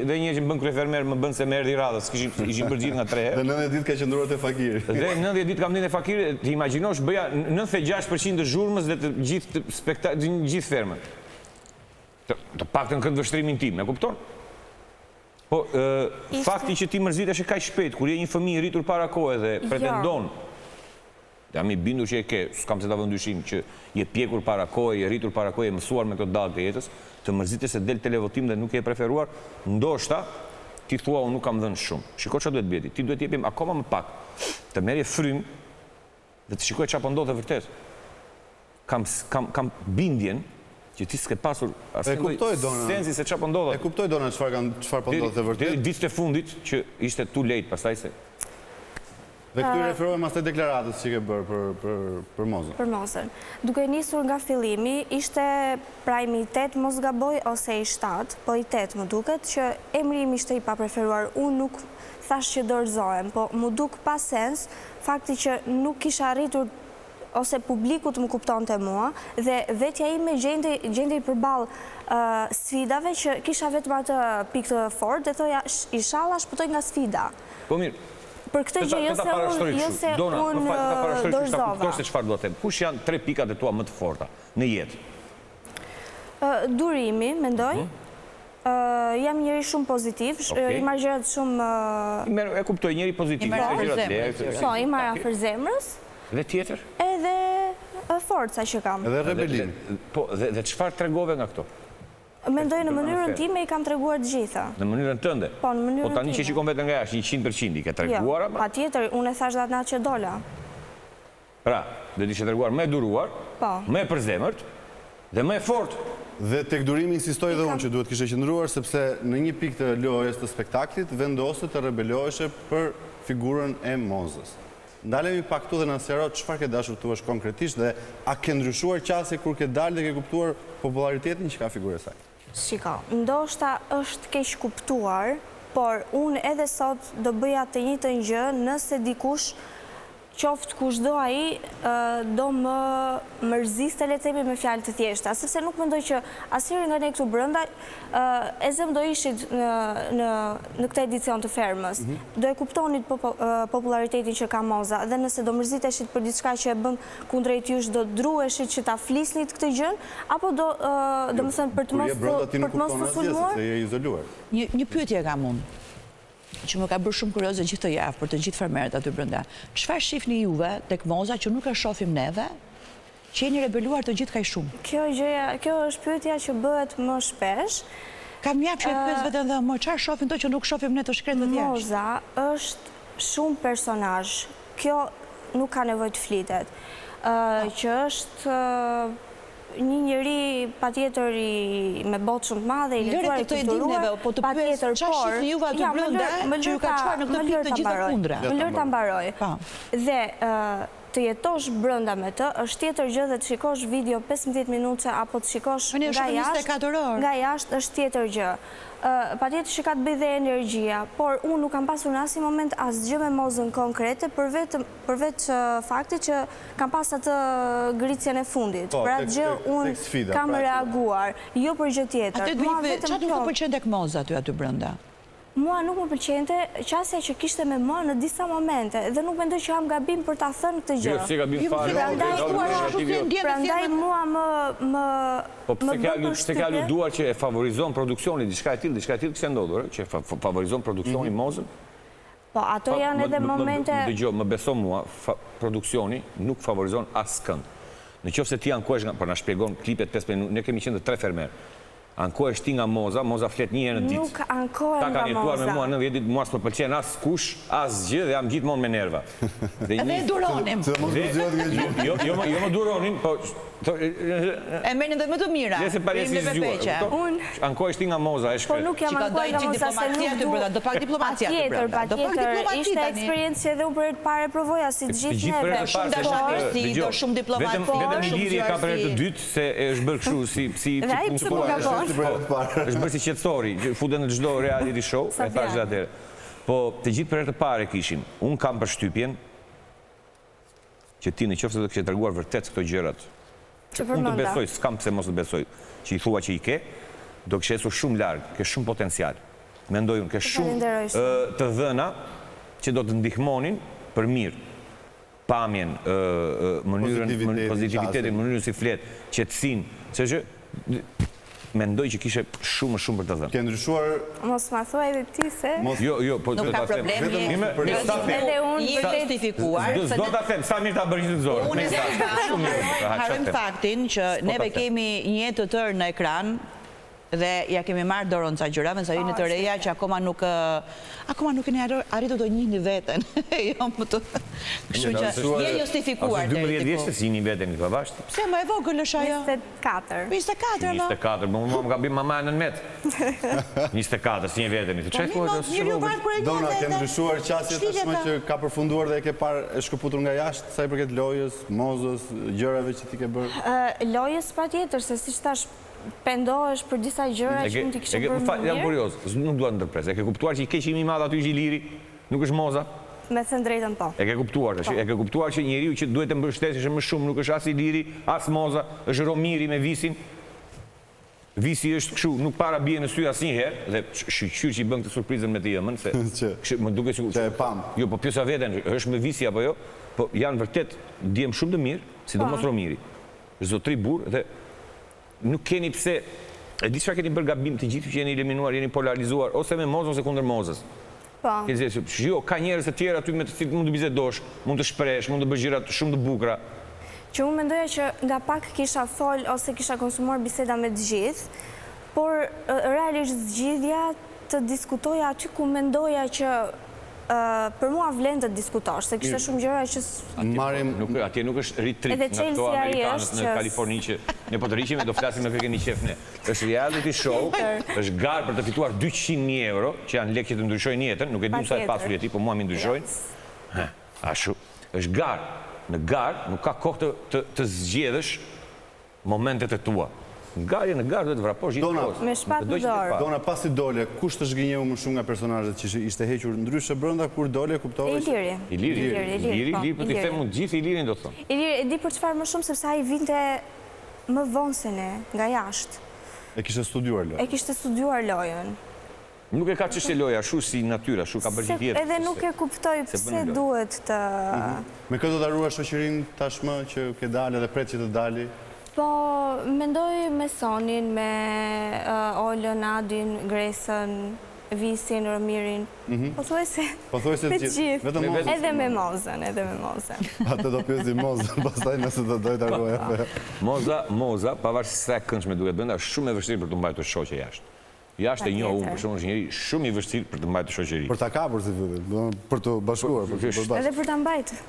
dhe një që më bën kryefermer, më bën se më erdhi radhës, ishin përgjith nga 3 herë. Dhe 90 ditë ka qëndruar te fakiri. Dhe 90 ditë kam ndin e fakiri, të imagjinosh bëja 96% të zhurmës dhe të gjithë fermën. Të paktën këtë vështrimin tim, e kupton? Po, fakti që ti mërzitesh e kaq shpejt, kur je një fëmijë rritur para kohë dhe pretendon, jam i bindur që e ke, s'kam se ta vënë dyshim, që je pjekur para kohë, je rritur para kohë, je mësuar me këto dalë të jetës, të mërzitesh se del televotim dhe nuk je preferuar, ndoshta ti thua unë nuk kam dhënë shumë. Shiko çfarë duhet bëti, ti duhet të jepim akoma më pak, të merrje frym dhe të shikoj çfarë po ndodh vërtet. Kam bindjen që ti s'ke pasur asnjë sensi se çfarë po ndodh. E kuptoj Dona çfarë po ndodh vërtet. Ditët e fundit që ishte too late, pastaj se. Dhe këtu referohem as te deklaratës që ke bërë për Mozën. Për Mozën. Duke nisur nga fillimi, ishte prajmi i 8 mos gaboj ose i 7, po i 8 më duket që emri im ishte i papreferuar. Unë nuk thash që dorëzohem, po më duk pa sens fakti që nuk kisha arritur ose publiku të më kupton të mua, dhe vetja ime gjendej përballë sfidave që kisha vetëm atë pikë të fortë, dhe thoja, inshallah shpëtoj nga sfida. Po mirë. Për këtë gjë jo se unë dorëzova. Dona, se çfarë do të them. Kush janë 3 pikat e tua më të forta në jetë? Durimi, mendoj. Jam njëri shumë pozitiv, i marr gjërat shumë... E kuptoj, njëri pozitiv. Po, i marr afër zemrës. Dhe tjetër? Edhe forca që kam. Edhe rebelin. Po, dhe çfarë tregove nga këto? Mendoj në mënyrën time i kam treguar të gjitha. Në mënyrën tënde? Po, në mënyrën time. Po tani që shikon vetëm nga jashtë, 100% i ke treguar apo? Patjetër, unë e thash atë që dola. Pra, do të ishe treguar më duruar, më përzemërt dhe më fort. Dhe tek durimi insistoj edhe unë që duhet kishe qëndruar, sepse në një pikë të lojës të spektaklit vendose të rebeloheshe për figurën e Mozës. Ndalemi pak këtu dhe në sqaro çfarë ke dashur thuash konkretisht dhe a ke ndryshuar qasje kur ke dalë dhe ke kuptuar popularitetin që ka figura e saj? Shiko, ndoshta është keq kuptuar, por unë edhe sot do bëja të njëjtën gjë nëse dikush qoftë kushdo ai do më mërziste le të themi me fjalë të thjeshta, sepse nuk mendoj që asnjëri nga ne këtu brenda e zëm do ishit në këtë edicion të fermës. Do e kuptonit popularitetin që ka Moza dhe nëse do mërziteshit për diçka që e bën kundrejt jush, do druheshit që ta flisnit këtë gjën, apo do më thënë për të mos të sulmuar? Një pyetje kam unë, që më ka bërë shumë kurioze gjithë të javë për të gjithë fermerët aty brenda. Çfarë shihni juve tek Moza që nuk e shohim neve, që jeni rebeluar të gjithë kaq shumë? Kjo është pyetja që bëhet më shpesh. Kam jap që pyes vetëm dhe më çfarë shohin to që nuk shohim ne të shkretët jashtë? Moza është shumë personazh. Kjo nuk ka nevojë të flitet. Që është një njëri patjetër me botë shumë të madhe, i letuar, i kulturuar, patjetër, por... Më lërë të mbaroj. Dhe të jetosh brënda me të, është tjetër gjë dhe të shikosh video 15 minuta, apo të shikosh nga jashtë, është tjetër gjë. Patjetër që ka të bëjë dhe energjia, por unë nuk kam pasur në asnjë moment asgjë me Mozën konkrete, përveç faktit që kam pas atë gricjen e fundit. Për atë gjë unë kam reaguar, jo për gjë tjetër. Çfarë nuk të pëlqen tek Moza aty brenda? Mua nuk më pëlqente qasja që kishte me më në disa momente, dhe nuk mendoj që kam gabim për ta thënë këtë gjë. Jo, si gabim fare. Prandaj mua më pse ka luduar që e favorizon produksionin, diçka e tillë kishte ndodhur, që favorizon produksionin Mozën? Po, ato janë edhe momente... Dëgjoj, më beso mua, produksioni nuk favorizon asë kënd. Në qoftë se ti ankohesh nga, për na shpjegon klipet 5 minutë, ne kemi qenë 3 fermer. Ankohesh ti nga Moza, Moza flet një herë në ditë. Nuk ankohem nga Moza. Ta kanë jetuar me mua 90 ditë, mua s'më pëlqen as kush, as gjë dhe jam gjithmonë me nerva. Edhe duronim. Jo më duronim, po... E menin dhe më të mira. Dhe se paresi zgjuar. Ankohesh ti nga Moza, e shkret. Po nuk jam ankohem nga Moza se nuk do pak diplomacia të brenda. Patjetër, ishte eksperiencë edhe unë për të parë provojë si të gjithë neve. Shumë dashuri, do shumë diplomaci. Vetëm Iliri e ka për herë të dytë se është bërë kështu si është bërë si qetësori, futen në çdo reality show, e thash atëherë. Po të gjithë për herë të parë kishim. Unë kam përshtypjen që ti në qoftë se do të kishe treguar vërtet këto gjërat. Unë të besoj, s'kam pse mos të besoj, që i thua që i ke, do kishe ecur shumë larg, ke shumë potencial. Mendoj unë, ke shumë të dhëna që do të ndihmonin për mirë. Pamjen, mënyrën, pozitivitetin, mënyrën si flet, qetësinë, se që mendoj që kishe shumë për të dhënë. Ke ndryshuar... Mos ma thua edhe ti se... Jo, po... Nuk ka problemi. Edhe unë justifikuar. Do ta them, sa mirë ta bërgjit të zorë. Unë harëm faktin që neve kemi një jetë të tërë në ekran dhe ja kemi marrë dorën ca gjëra, me sa jeni të reja që akoma nuk keni arritur të njihni veten. Jo më të... Kështu që je justifikuar. 12 vjeç se si njihni veten këto bashkë. Pse më e vogël është ajo? 24. 24, ma? 24, më ka bim mama në met. 24, si një veten. Dona, ke ndryshuar qasjet tashmë që ka përfunduar dhe e ke parë e shkëputur nga jashtë, sa i përket lojës, mozës, gjërave që ti ke bërë? Lojës patjetër, se siç thash, pendohesh për disa gjëra që mund t'i kishe bërë më mirë. Jam kurioz, nuk dua të ndërpres. E ke kuptuar që i keqimi i madh aty është Iliri, nuk është Moza? Me thënë drejtën po. E ke kuptuar që njeriu që duhet të mbështetesh më shumë nuk është as Iliri, as Moza, është Romiri me Visin. Visi është kështu, nuk para bie në sy asnjëherë dhe shqyr që i bën këtë surprizën me të jemën se më duket që e pam. Jo, po pjesa veten është me Visi apo jo, po janë vërtet djem shumë të mirë, sidomos Romiri. Zotri burr dhe nuk keni pse, e di çfarë keni bërë gabim të gjithë që jeni eliminuar, jeni polarizuar, ose me Mozën ose kundër Mozës. Jo, ka njerëz të tjerë aty me të cilët mund të bisedosh, mund të shpresh, mund të bësh gjëra shumë të bukura. Që unë mendoja që nga pak kisha fol ose kisha konsumuar biseda me të gjithë, por realisht zgjidhja të diskutoja aty ku mendoja që për mua vlen të diskutosh, se kishte shumë gjëra që... Atje nuk është retreat nga këto Amerikanët në Kaliforni që ne po të rriqim e do flasim në kërkeni qef ne. është reality show, është garë për të fituar 200.000 euro, që janë lekë që të ndryshojnë jetën, nuk e dim sa e pasur jeti, po mua mi ndryshojnë. Ashu, është garë. Në garë nuk ka kohë të zgjedhësh momentet e tua. Në garë duhet të vraposh gjithë kohës. Me shpatë në dorë. Dona, pasi dole, kush të zhgënjeu më shumë nga personazhet që ishte hequr ndryshe brenda kur dole, kuptove? Iliri, po ti them unë gjithë Ilirin do të thonë. Iliri, e di për çfarë më shumë sepse ai vinte më vonë se ne, nga jashtë. E kishte studiuar lojën. E kishte studiuar lojën. Nuk e ka çështje loja, ashtu si natyra, ashtu ka bërë gjithë jetën. Edhe nuk e kuptoj pse duhet të... Me këtë do ta ruash shoqërinë tashmë që ke dalë dhe pret që të dali? Po, mendoj me Sonin, me Olën, Adin, Gresën, Visin, Romirin. Po thuaj se me gjithë. Edhe me Mozën, Atë do pyesi Mozën, pastaj nëse do dojë ta ruaj. Moza, pavarësisht se këndshme duhet bënda, është shumë e vështirë për të mbajtur shoqe jashtë. Jashtë e njoh unë, për shembull, është njëri shumë i vështirë për të mbajtur shoqëri. Për ta kapur si fillim, për të bashkuar, edhe për ta mbajtur.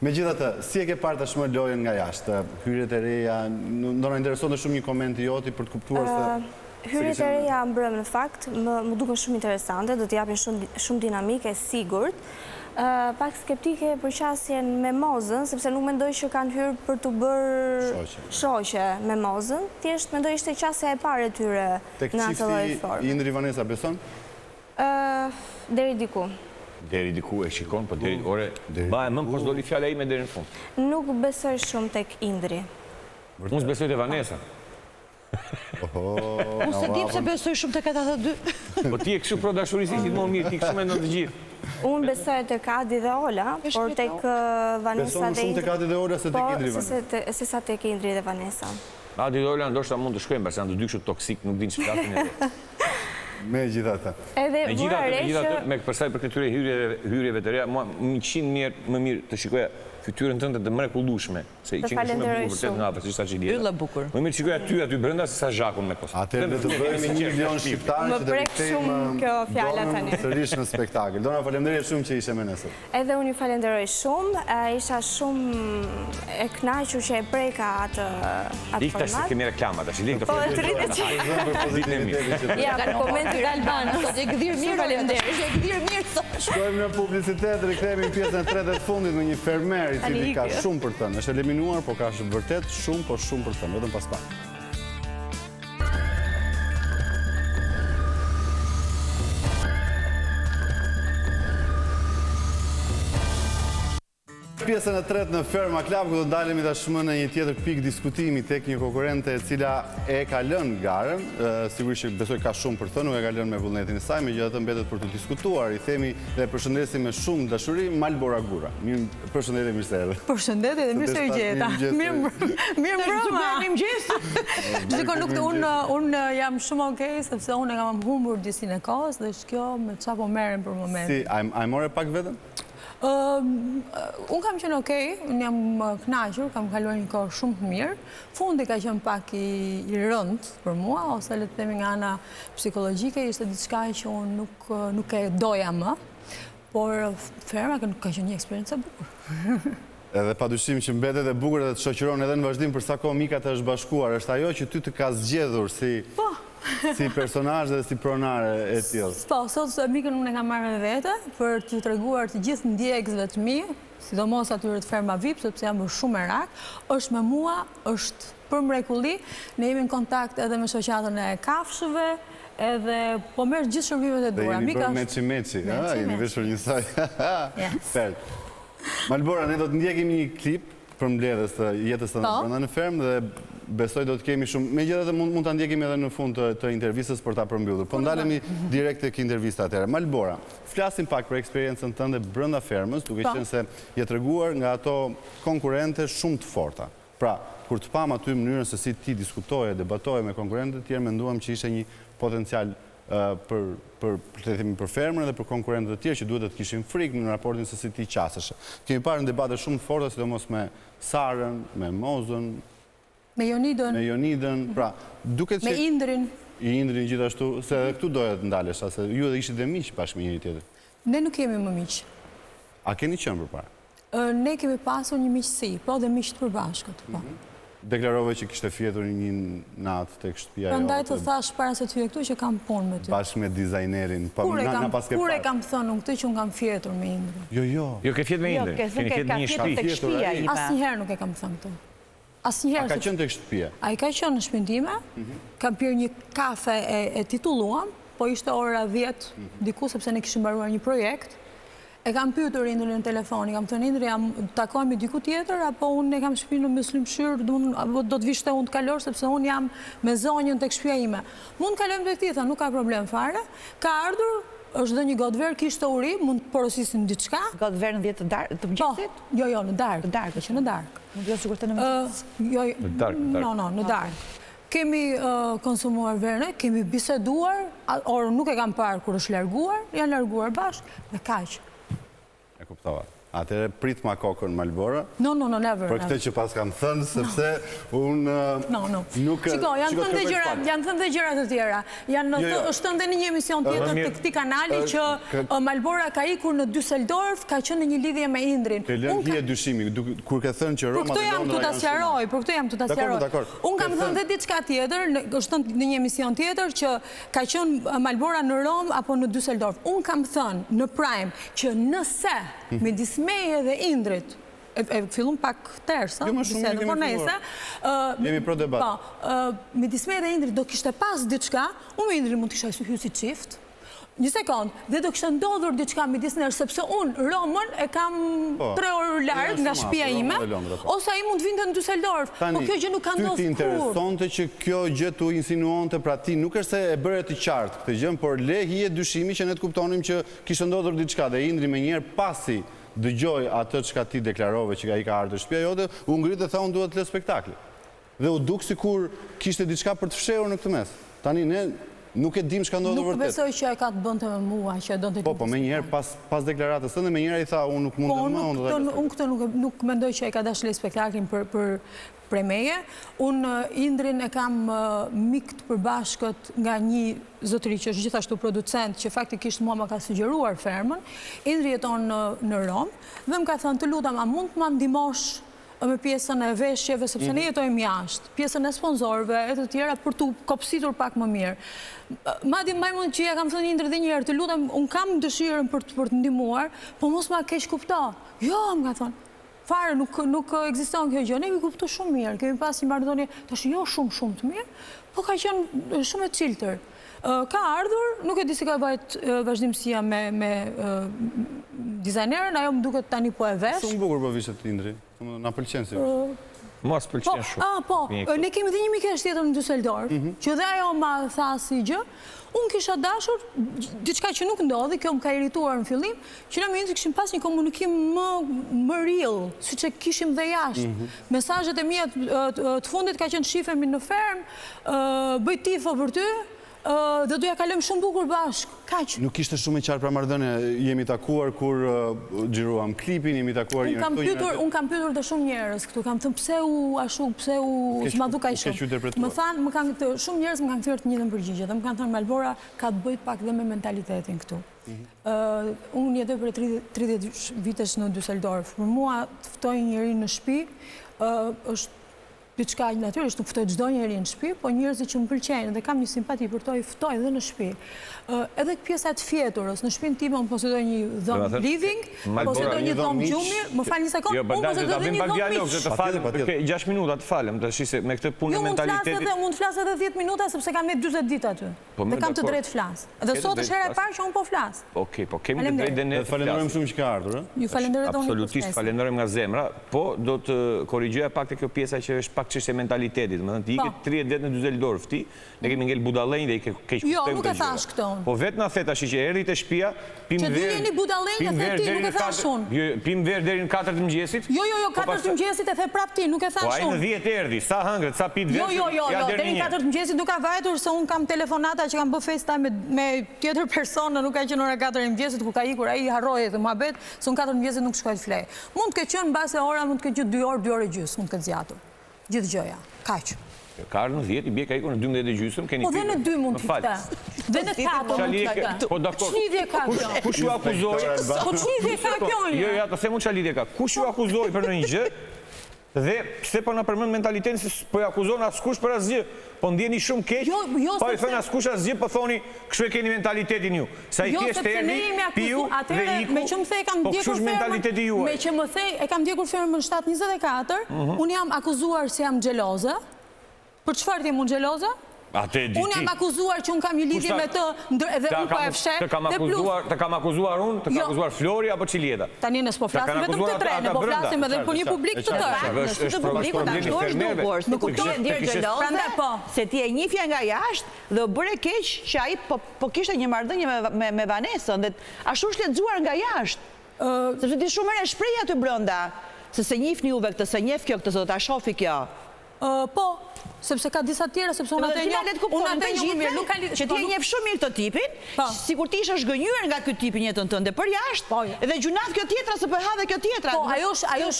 Megjithatë, si e ke parë tashmë lojën nga jashtë? Hyrjet e reja, ndonë interesonte shumë një koment i joti për të kuptuar se hyrjet e reja mbrëm në fakt, më duken shumë interesante, do të japin shumë dinamike, sigurt. Pak skeptike për qasjen me Mozën, sepse nuk mendoj që kanë hyrë për të bërë shoqe me Mozën, thjesht mendoj ishte qasja e parë e tyre në atë lloj forme. Tek Indri Vanesa beson? Deri diku. Deri diku e shikon, po deri ore baje më pas doli fjala ime deri në fund. Nuk besoj shumë tek Indri. Unë besoj te Vanesa. Unë se di pse besoj shumë tek ata të dy. Po ti e kështu pro dashurisë gjithmonë mirë, ti kështu mendon të gjithë. Unë besoj tek Adi dhe Ola, por tek Vanesa dhe Indri. Beson shumë tek Adi dhe Ola se tek Indri Vanesa? Po, se sa tek Indri dhe Vanesa. Adi dhe Ola ndoshta mund të shkojnë, përse janë të dy kështu toksik, nuk din që flasin edhe. Megjithatë. Megjithatë, me përsa i përket këtyre hyrjeve të reja, mua 100 më mirë të shikoja fytyrën tënde të mrekullueshme, se i qenë shumë bukur vërtet nga hapës, sa që dieta. Ylla bukur. Më mirë shikoja aty brenda se sa zhakun me kostë. Atëherë do të bëhemi 1 milion shqiptarë që do të kthejmë Donën sërish në spektakël. Dona, faleminderit shumë që ishe me ne sot. Edhe unë ju falenderoj shumë, isha shumë e kënaqur që e preka atë format. Ikta se kemi reklama tash, lik të Po, të rritet që... Ja, për komentit Albano. E gdhir mirë, faleminderit. E gdhir mirë sot. Shkojmë në publicitet, rikthehemi në pjesën e tretë të fundit me një fermer i cili ka shumë për thënë. Është eliminuar, por ka vërtet shumë për thënë, vetëm pas pak. Pjesën e tretë në Ferma Club, ku do dalemi tashmë në një tjetër pikë diskutimi tek një konkurrente e cila e ka lënë garën, sigurisht që besoj ka shumë për thënë, nuk e ka lënë me vullnetin e saj, megjithatë mbetet për të diskutuar. I themi dhe përshëndesim me shumë dashuri Malbora Gura. Përshëndetje, mirë se erdhe. Përshëndetje dhe mirë se u gjeta. Mirë mbrëma. Unë jam shumë okej, sepse unë e kam humbur disin e kohës dhe shkjo me qa po merren për moment. Si, a e more pak vetën? Unë kam qenë okej, unë jam kënaqur, kam kaluar një kohë shumë të mirë. Fundi ka qenë pak i rënd për mua, ose le të themi nga ana psikologjike, ishte diçka që unë nuk e doja më, por Ferma ka qenë një eksperiencë e bukur. Edhe padyshim që mbetet e bukur dhe të shoqëron edhe në vazhdim për sa kohë Mika të është bashkuar, është ajo që ty të ka zgjedhur si personazh dhe si pronare e tillë. Po, sot Mikën unë e kam marrë me vete për t'ju treguar të gjithë ndjekësve të mi, sidomos atyre të Ferma VIP, sepse jam bërë shumë merak, është me mua, është për mrekulli, ne jemi në kontakt edhe me shoqatën e kafshëve, edhe po merr gjithë shërbimet e dura. Dhe jeni bërë meçi, jeni veshur njësoj. Pert. Malbora, ne do të ndjekim një klip për mbledhjes të jetës tonë brenda në fermë dhe besoj do të kemi shumë, megjithatë mund ta ndjekim edhe në fund të intervistës për ta përmbyllur. Po ndalemi direkt tek intervista atëherë. Malbora, flasim pak për eksperiencën tënde brenda fermës, duke qenë se je treguar nga ato konkurrente shumë të forta. Pra, kur të pam aty mënyrën se si ti diskutoje, debatoje me konkurrentët tjerë, menduam që ishte një potencial për fermën dhe për konkurrentët të tjerë që duhet të kishin frikë në raportin se si ti qaseshe. Kemi parë në debate shumë të forta, sidomos me Sarën, me Mozën, me Jonidën, pra, duket që... Me Indrin. I Indrin gjithashtu, se edhe këtu doja të ndalesha, se ju edhe ishit dhe miq bashkë me njëri tjetër. Ne nuk jemi më miq. A keni qenë përpara? Ne kemi pasur një miqësi, po dhe miq të përbashkët, po. Deklarove që kishte fjetur një natë tek shtëpia jote. Prandaj të thash para se ty e këtu që kam punë me ty. Bashkë me dizajnerin. Kur e kam thënë unë këtë që unë kam fjetur me Indrin? Jo. Jo, ke fjetur me Indrin? Keni fjetur një shtëpi. Asnjëherë nuk e kam thënë këtë. A ka qenë tek shtëpia? A i ka qenë në shtëpinë time, kam pirë një kafe e titulluam, po ishte ora 10 diku sepse ne kishim mbaruar një projekt. E kam pyetur Indrin në telefon, kam thënë Indri, takohemi diku tjetër, apo unë e kam shtëpinë në Myslimshyr, do të vishte unë të kalor, sepse unë jam me zonjën tek shtëpia ime. Mund të kalojmë tek ti, tha, nuk ka problem fare. Ka ardhur, është dhe një godver, kishte uri, mund të porosisim diçka. Godver në 10 të mëngjesit? Jo, në darkë. Në darkë, që në darkë. Nuk jo sikur të në mëngjesit? Në darkë. Në darkë. Kemi konsumuar verën, kemi biseduar, orë nuk e kam parë kur është larguar, janë larguar bashkë, dhe kaqë. E kuptova. Atëre prit ma kokën Malbora. No, never. Për këtë që pas kam thënë, sepse unë nuk... Shiko, janë thënë dhe gjërat të tjera. është thënë dhe një emision tjetër të këti kanali që Malbora ka ikur në Düsseldorf, ka qenë në një lidhje me Indrin. Të lënë hije dyshimi, kur ke thënë që Roma dhe Londra janë shumë. Për këto jam të ta sqaroj. Unë kam thënë dhe diçka tjetër, është thënë në një emision tjetër që ka qenë Malbora në Rom apo në Düsseldorf. Unë kam thënë në Prime që nëse midis meje dhe Indrit, e fillun pak tërsa, por nese, jemi pro debat. Midis meje dhe Indrit do kishte pas diçka, unë me Indrit mund të kisha hyrë si çift. Një sekond, dhe do kishte ndodhur diçka midis nesh, sepse unë Romën e kam 3 orë larg nga shtëpia ime, ose ai mund vinte në Düsseldorf. Po kjo gjë nuk ka ndodhur. Ty ti interesonte që kjo gjë tu insinuonte, pra ti nuk është se e bëre të qartë këtë gjë, por le hije dyshimi që ne të kuptonim që kishte ndodhur diçka dhe Indri më njëherë pasi dëgjoj atë çka ti deklarove që ai ka ardhur në shtëpia jote, u ngrit dhe tha unë duhet të lë spektakli. Dhe u duk sikur kishte diçka për të fshehur në këtë mes. Tani ne Nuk e dim çka ndodhur Nuk vërtet. besoj që e ka të bënte me mua, që e donte. Po me njëherë pas deklaratës tënde me njëherë i tha unë nuk mundem më, unë do ta Unë këtë nuk mendoj që e ka dashur spektaklin për premeje. Unë Indrin e kam mik të përbashkët nga një zotëri që është gjithashtu producent, që faktikisht mua më ka sugjeruar fermën. Indri jeton në Rom dhe më ka thënë të lutem, a mund të më ndihmosh me pjesën e veshjeve, sepse ne jetojmë jashtë, pjesën e sponsorëve e të tjera për të kopësitur pak më mirë. Madje më mund që ja kam thënë Indri edhe një herë, të lutem, unë kam dëshirën për të ndihmuar, po mos ma keq kupto. Jo, më ka thënë. Fare, nuk ekziston kjo gjë. Ne kemi kuptuar shumë mirë, kemi pas një marrëdhënie, tash jo shumë të mirë, po ka qenë shumë e ciltër. Ka ardhur, nuk e di si ka vajt vazhdimësia me dizajnerën, ajo më duket tani po e vesh. Shumë bukur po vishet Indri, na pëlqen si. Mos pëlqen shumë. Po, ne kemi dhe një mikesh tjetër në Düsseldorf, që dhe ajo ma tha si gjë. Unë kisha dashur, diçka që nuk ndodhi, kjo më ka irrituar në fillim, që ne me Indri kishim pas një komunikim më real, si që kishim dhe jashtë. Mesazhet e mia të fundit ka qenë shifemi në ferm, bëj tifo për ty, dhe duja kalojmë shumë bukur bashkë, kaq. Nuk ishte shumë i qartë pra marrëdhënie, jemi takuar kur xhiruam klipin, jemi takuar një këtu. Unë kam pyetur të shumë njerëz këtu, kam thënë pse u ashtu, pse u s'ma duk kaq shumë. Më thanë, shumë njerëz më kanë thyer të njëjtën përgjigje dhe më kanë thënë Malbora ka të bëjë pak dhe me mentalitetin këtu. Unë jetoj për 30 vitesh në Düsseldorf. Për mua të ftoj njëri në shtëpi është diçka natyrisht, nuk ftoj çdo njeri në shtëpi, po njerëzit që më pëlqejnë dhe kam një simpati për to i ftoj edhe në shtëpi. Edhe pjesa e fjeturës, në shtëpinë time unë posedoj një dhomë living, posedoj një dhomë gjumir, më fal një sekond, unë posedoj edhe një dhomë miq. Të falem, 6 minuta të falem, tash se me këtë punë mentalitetit. Mund të flas edhe 10 minuta sepse kam ne 40 ditë aty. Dhe kam të drejtë flas. Dhe sot është hera e parë që unë po flas. Okej, po kemi të drejtë ne. Falenderojmë shumë që ka ardhur, ë. Ju falenderoj doni. Absolutisht falenderojmë nga zemra, po do të korrigjoja pak te kjo pjesa që është pak çështje mentalitetit, më thënë ti ikë 30 vjet në Düsseldorf ti, ne kemi ngel budallënj dhe i keq kuptojmë. Jo, nuk e thash këtë. Po vetë na the tash që erdhi te shtëpia, pim verë. Që ti jeni budallënj e the ti, nuk e thash unë. Pim verë deri në 4 të mëngjesit. Jo, 4 të mëngjesit e the prap ti, nuk e thash unë. Po ai në 10 erdhi, sa hëngret, sa pit verë. Jo, deri në 4 të mëngjesit nuk ka vajtur se un kam telefonata që kam bë FaceTime me tjetër person, nuk ka qenë ora 4 e mëngjesit ku ka ikur ai harroi të muhabet, se un 4 të mëngjesit nuk shkoj të flej. Mund të ketë qenë mbase ora, mund të ketë qenë 2 orë, 2 orë e gjysmë, mund të ketë zgjatur. Gjithë gjëja, kaq. Ka ardhur në 10, i bie ka ikur në 12 e gjysmë, keni. Po dhe në 2 mund të fite. Dhe në 4 mund të fite. Po dakor. Ç'lidhje ka kjo? Kush ju akuzoi? Po ç'lidhje ka kjo? Jo, ja, të them unë ç'lidhje ka. Kush ju akuzoi për ndonjë gjë? Dhe pse po na përmend mentalitetin se po i akuzon askush për asgjë? Po ndjeni shumë keq. Po i thon askush asgjë, po thoni, kështu e keni mentalitetin ju. Sa i thjesht erdhi, piu dhe iku. Me që më the kam ndjekur fermën. Me që më the e kam ndjekur fermën 724, unë jam akuzuar se jam xheloze. Për çfarë jam unë xheloze? Unë jam akuzuar që unë kam një lidhje me të edhe unë po e fshet. Të kam akuzuar unë, të kam akuzuar Flori apo Çilieta? Tani ne s'po flasim vetëm të tre, ne po flasim edhe për një publik të tërë. Është publiku tani dukur, nuk kuptoj ndjer xheloze, se ti e njihja nga jashtë dhe bëre keq që ai po kishte një marrëdhënie me Vanesën dhe ashtu është lexuar nga jashtë. Sepse ti shumë herë shpreh aty brenda, se njihni juve këtë, se njeh kjo këtë, se do ta shohë kjo. Po, sepse ka disa tjera, sepse unë atë një mirë, që ti e njeh shumë mirë këtë tipin, sikur ti ishe zhgënjur nga ky tipi në jetën tënde për jashtë, edhe gjunaf kjo tjetra se po ha dhe kjo tjetra. Po, ajo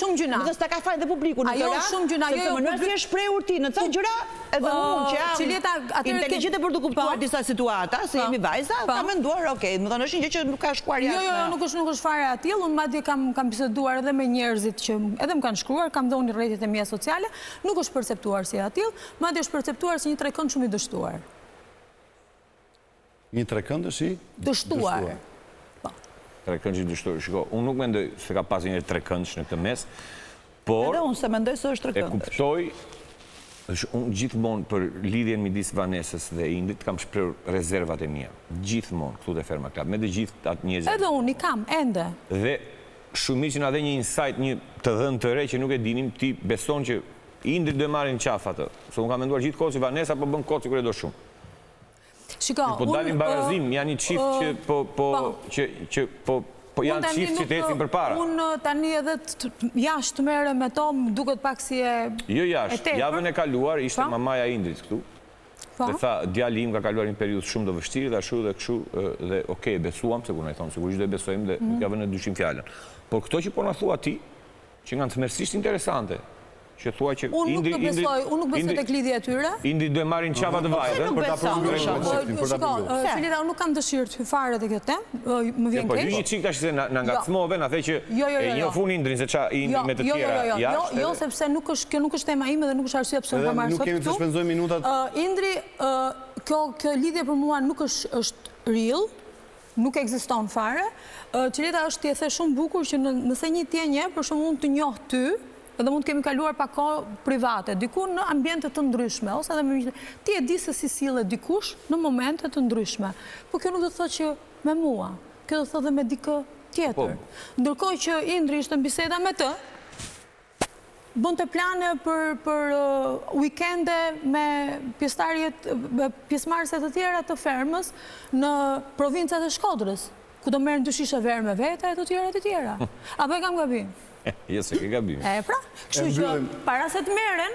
shumë gjunaf. Nuk s'ta ka fal dhe publiku në ajo shumë gjunaf. Sepse mënyra si e shprehur ti në ca gjëra, edhe unë që jam inteligjente për të kuptuar disa situata, se jemi vajza, kam menduar, okay, më thonë është një gjë që nuk ka shkuar jashtë. Jo, nuk është fare atill, unë madje kam biseduar edhe me njerëzit që edhe më kanë shkruar, kam dhënë në rrjetet e mia sociale, nuk është perceptuar si atill, madje është perceptuar si një trekënd shumë i dështuar. Një trekënd është i dështuar. Trekënd i dështuar. Shiko, unë nuk mendoj se ka pasur një trekëndsh në këtë mes, por edhe unë se mendoj se është trekëndsh. E kuptoj, unë gjithmonë për lidhjen midis Vanesës dhe Indrit kam shprehur rezervat e mia. Gjithmonë këtu te Ferma Club, me të gjithë atë njerëzit. Edhe unë i kam ende. Dhe shumicën a dhe një insight, një të dhënë të re që nuk e dinim, ti beson që Indri do marrin qaf atë. Se unë kam menduar gjithkohë si Vanesa po bën kot sikur e do shumë. Shiko, po dalin barazim, janë një çift që po janë çift që të ecin përpara. Unë tani edhe jashtë merrem me to, më duket pak si e jo jashtë, javën e kaluar ishte mamaja Indrit këtu. Dhe tha, djali im ka kaluar një periudhë shumë të vështirë dhe ashtu dhe kështu dhe okej, besuam, se kur na i thonë, sigurisht do e besojmë dhe nuk ja vënë në dyshim fjalën. Por këto që po na thua ti, që nga tmerrsisht interesante, që thua që unë nuk besoj tek lidhja e tyre. Indi do e marrin çapa të vajt, për ta përmbledhur. Fileta, unë nuk kam dëshirë të fare te kjo temë, më vjen keq. Po një çik tash se na ngacmove, na the që e njohun Indrin se ç'a Indi me të tjera jashtë. Jo, sepse kjo nuk është tema ime dhe nuk është arsye pse unë kam marrë sot këtu. Nuk kemi të shpenzojmë minutat. Indri, kjo lidhje për mua nuk është real, nuk ekziston fare. Qileta është ti e the shumë bukur që nëse një ti e njeh, për shembull unë të njoh ty, edhe mund të kemi kaluar pak kohë private, diku në ambiente të ndryshme, ose edhe me ti e di se si sillet dikush në momente të ndryshme. Po kjo nuk do të thotë që me mua, kjo do të thotë dhe me dikë tjetër. Ndërkohë që Indri ishte në biseda me të, bënte plane për weekende me pjesëmarrëse të tjera të fermës në provincat e Shkodrës, ku do merren 2 shishe verë me vete e të tjera. Apo e kam gabim? Jo, se ke gabim. Pra, kështu që para se të merren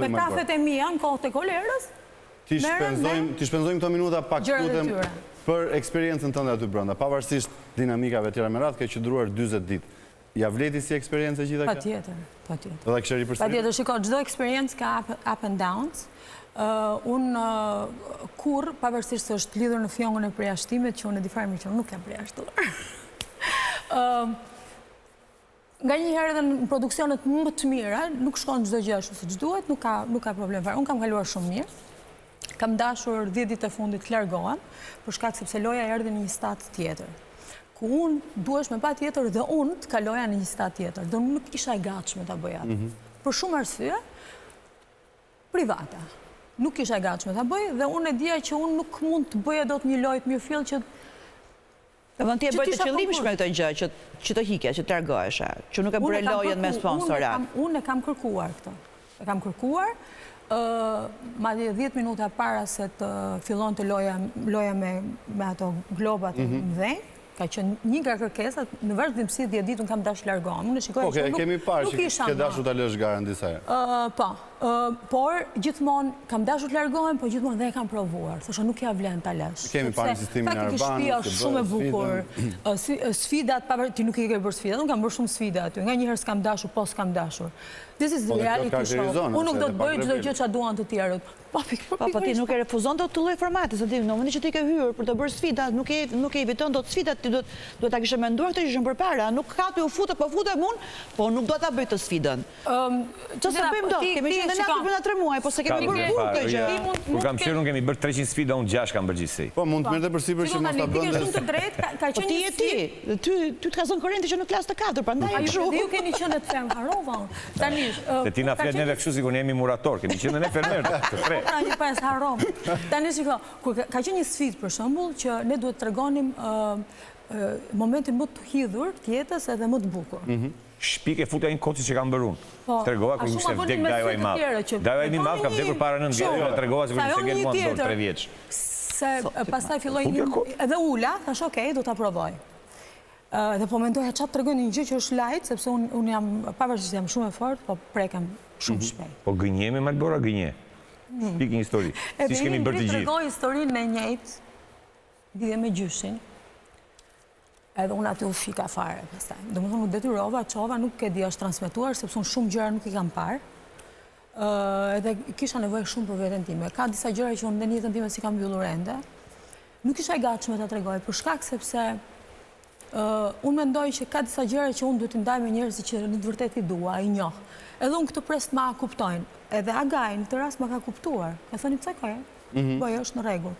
me kafet e mia në kohët e kolerës, ti shpenzojmë këto minuta pak lutem për eksperiencën tënde aty brenda, pavarësisht dinamikave tjera me radhë, ke qëndruar 40 ditë. Ja vleti si eksperiencë gjitha kjo? Patjetër. Edhe kishë ripërsëritur? Patjetër, shiko, çdo eksperiencë ka up and downs. Unë kur, pavarësisht se është lidhur në fjongën e përjashtimit, që unë e di fare mirë që unë nuk jam përjashtuar. Nga një herë edhe në produksionet më të mira, nuk shkon çdo gjë ashtu siç duhet, nuk ka problem fare. Unë kam kaluar shumë mirë. Kam dashur 10 ditë e fundit të largohem, për shkak sepse loja erdhi në një stat tjetër. Ku unë duhesh me pa tjetër dhe unë të kaloja në një stat tjetër. Dhe unë nuk isha e gatshme ta bëja atë. Për shumë arsye private. Nuk isha e gatshme ta bëj dhe unë e dija që unë nuk mund të bëja dot një lojë të mirëfill që ti e bëj të qëllimshme këtë gjë, që të hike, që të largohesha, që nuk e bëre lojën me sponsorat. Unë e kam kërkuar këtë. E kam kërkuar, madje 10 minuta para se të fillon të loja me ato globat e mëdhenj, ka qenë një nga kërkesat, në vazhdimsi 10 ditë unë kam dashur largohem. Unë shikoj që kemi parë që ke dashur ta lësh garën disa herë. Po, por gjithmonë kam dashur të largohem, por gjithmonë dhe e kam provuar. Thosha nuk ja vlen ta lësh. Kemi parë sistemin e Arbanës. Shtëpia është shumë e bukur. Sfidat, ti nuk i ke bërë sfida, unë kam bërë shumë sfida aty. Nga njëherë s'kam dashur, po s'kam dashur. This is the reality show. Unë nuk do të bëj çdo gjë çfarë duan të tjerët. Po ti nuk e refuzon dot të lloj formati, se ti në momentin që ti ke hyrë për të bërë sfida, nuk e eviton dot sfidat, ti duhet ta kishe menduar këtë gjë përpara. Nuk ka ti u futet, po futem unë, po nuk do ta bëj të sfidën. Ç'se bëjmë dot? Kemi qenë në natë brenda 3 muaj, po se kemi bërë këtë gjë. Kur kam qenë unë kemi bërë 300 sfida, unë 6 kam përgjithësi. Po mund të merrte përsipër që mos ta bënte. Shumë të drejtë, ka qenë ti e ti. Ty të ka zënë korrenti që në klasë të 4, prandaj kështu. Ju keni qenë të ferm harrova. Tani se ti na flet neve kështu sikur ne jemi murator, kemi qenë ne fermer të tre. Tani pas harrom. Tani shiko, kur ka qenë një sfidë për shembull që ne duhet të tregonim momentin më të hidhur të jetës edhe më të bukur. Shpike futja një koci që kam bërë unë. Tregova kur ishte vdek Dajo i madh. Dajo i madh ka vdekur para 9 vjetëve, tregova se kur ishte gjetur mua në 3 vjeç. Se pastaj filloi edhe ula, thash okay, do ta provoj. Dhe po mendoja çfarë tregoj një gjë që është light, sepse unë jam pavarësisht jam shumë e fortë, po prekem shumë shpejt. Po gënjemi Malbora, gënje. Shpik një histori. Siç kemi bërë të gjithë. Tregoj historinë e njëjtë lidhje me gjyshin. Edhe unë aty u fika fare pastaj. Domethënë u detyrova, çova, nuk e di është transmetuar sepse unë shumë gjëra nuk i kam parë. Edhe kisha nevojë shumë për veten time. Ka disa gjëra që unë në jetën time si kam mbyllur ende. Nuk isha e gatshme ta tregoj për shkak sepse unë mendoj që ka disa gjëra që unë duhet t'i ndaj me njerëzit që në të vërtetë i dua, i njoh. Edhe unë këtë pres ma kuptojnë. Edhe Agaj në këtë rast ma ka kuptuar. E thoni pse ka? Po jo, është në rregull.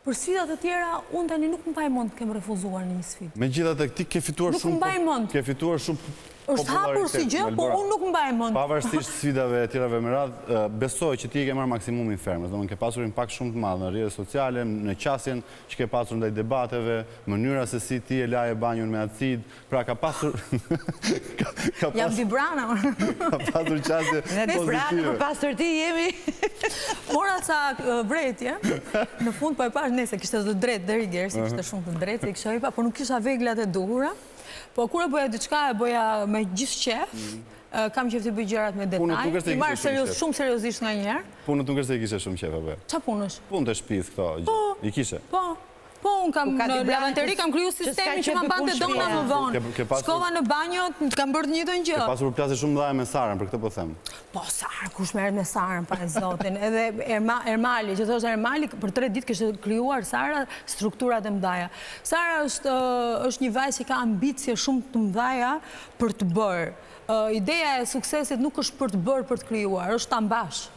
Për sfidat e tjera, unë tani nuk më mbaj mend të kem refuzuar në një sfidë. Megjithatë ti ke fituar shumë. Nuk më mbaj mend. Ke fituar shumë. Është hapur si gjë, po unë nuk mbaj mend. Pavarësisht sfidave e tjerave me radhë, besoj që ti ke marrë maksimumin fermës. Domethënë ke pasur impakt shumë të madh në rrjetet sociale, në qasjen që ke pasur ndaj debateve, mënyra se si ti e laje banjun me acid, pra ka pasur Jam vibrana. Ka pasur qasje pozitive. Për pasur ti jemi. Mora ca vretje. Në fund po e pash nëse kishte të drejtë deri deri, kishte shumë të drejtë, se kisha hyrë, por nuk kisha veglat e duhura. Po kur e bëja diçka, e bëja me gjithë qef, kam qef të bëj gjërat me detaj, i marrë shumë seriozisht nga njerë. Punët nuk është se i kishe shumë qef, apo? Qa punësh? Punë të shtëpisë këto, i kishe? Po, unë kam në lavanteri, kam kryu sistemin që ma bante dona më vonë. Shkova në banjo, kam bërë një të një gjë. Ke pasur plase shumë dhaja me Sarën, për këtë po them. Po, Sarën, kush meret me Sarën, pa e zotin. Edhe Ermali, që thosht Ermali, për 3 ditë kështë kryuar Sara strukturat e mdaja. Sara është një vajzë që ka ambicje shumë të mdaja për të bërë. Ideja e suksesit nuk është për të bërë, për të kryuar, është të ambash.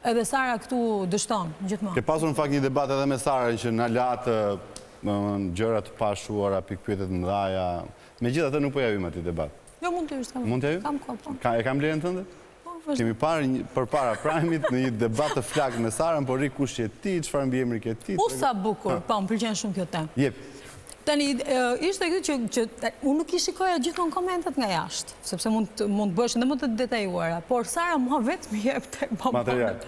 Edhe Sara këtu dështon, gjithmonë. Ke pasur në fakt një debat edhe me Sarën që në latë gjërat pashuara, pikpyetjet mëdhaja. Me gjithë atë nuk po javim ati debat. Jo, mund të ishtë. Mund të javim? Kam ko, po. E kam blerën tënde? Kemi parë për para Prime-it në një debat të flakë me Sarën, por ri kush je ti, çfarë mbiemri ke ti. U sa bukur, po, më pëlqen shumë kjo temë. Jep. Tani, ishte këtë që unë nuk i shikoja gjithmonë komentet nga jashtë, sepse mund të bësh edhe më të detajuara, por Sara mua vetëm jep të material.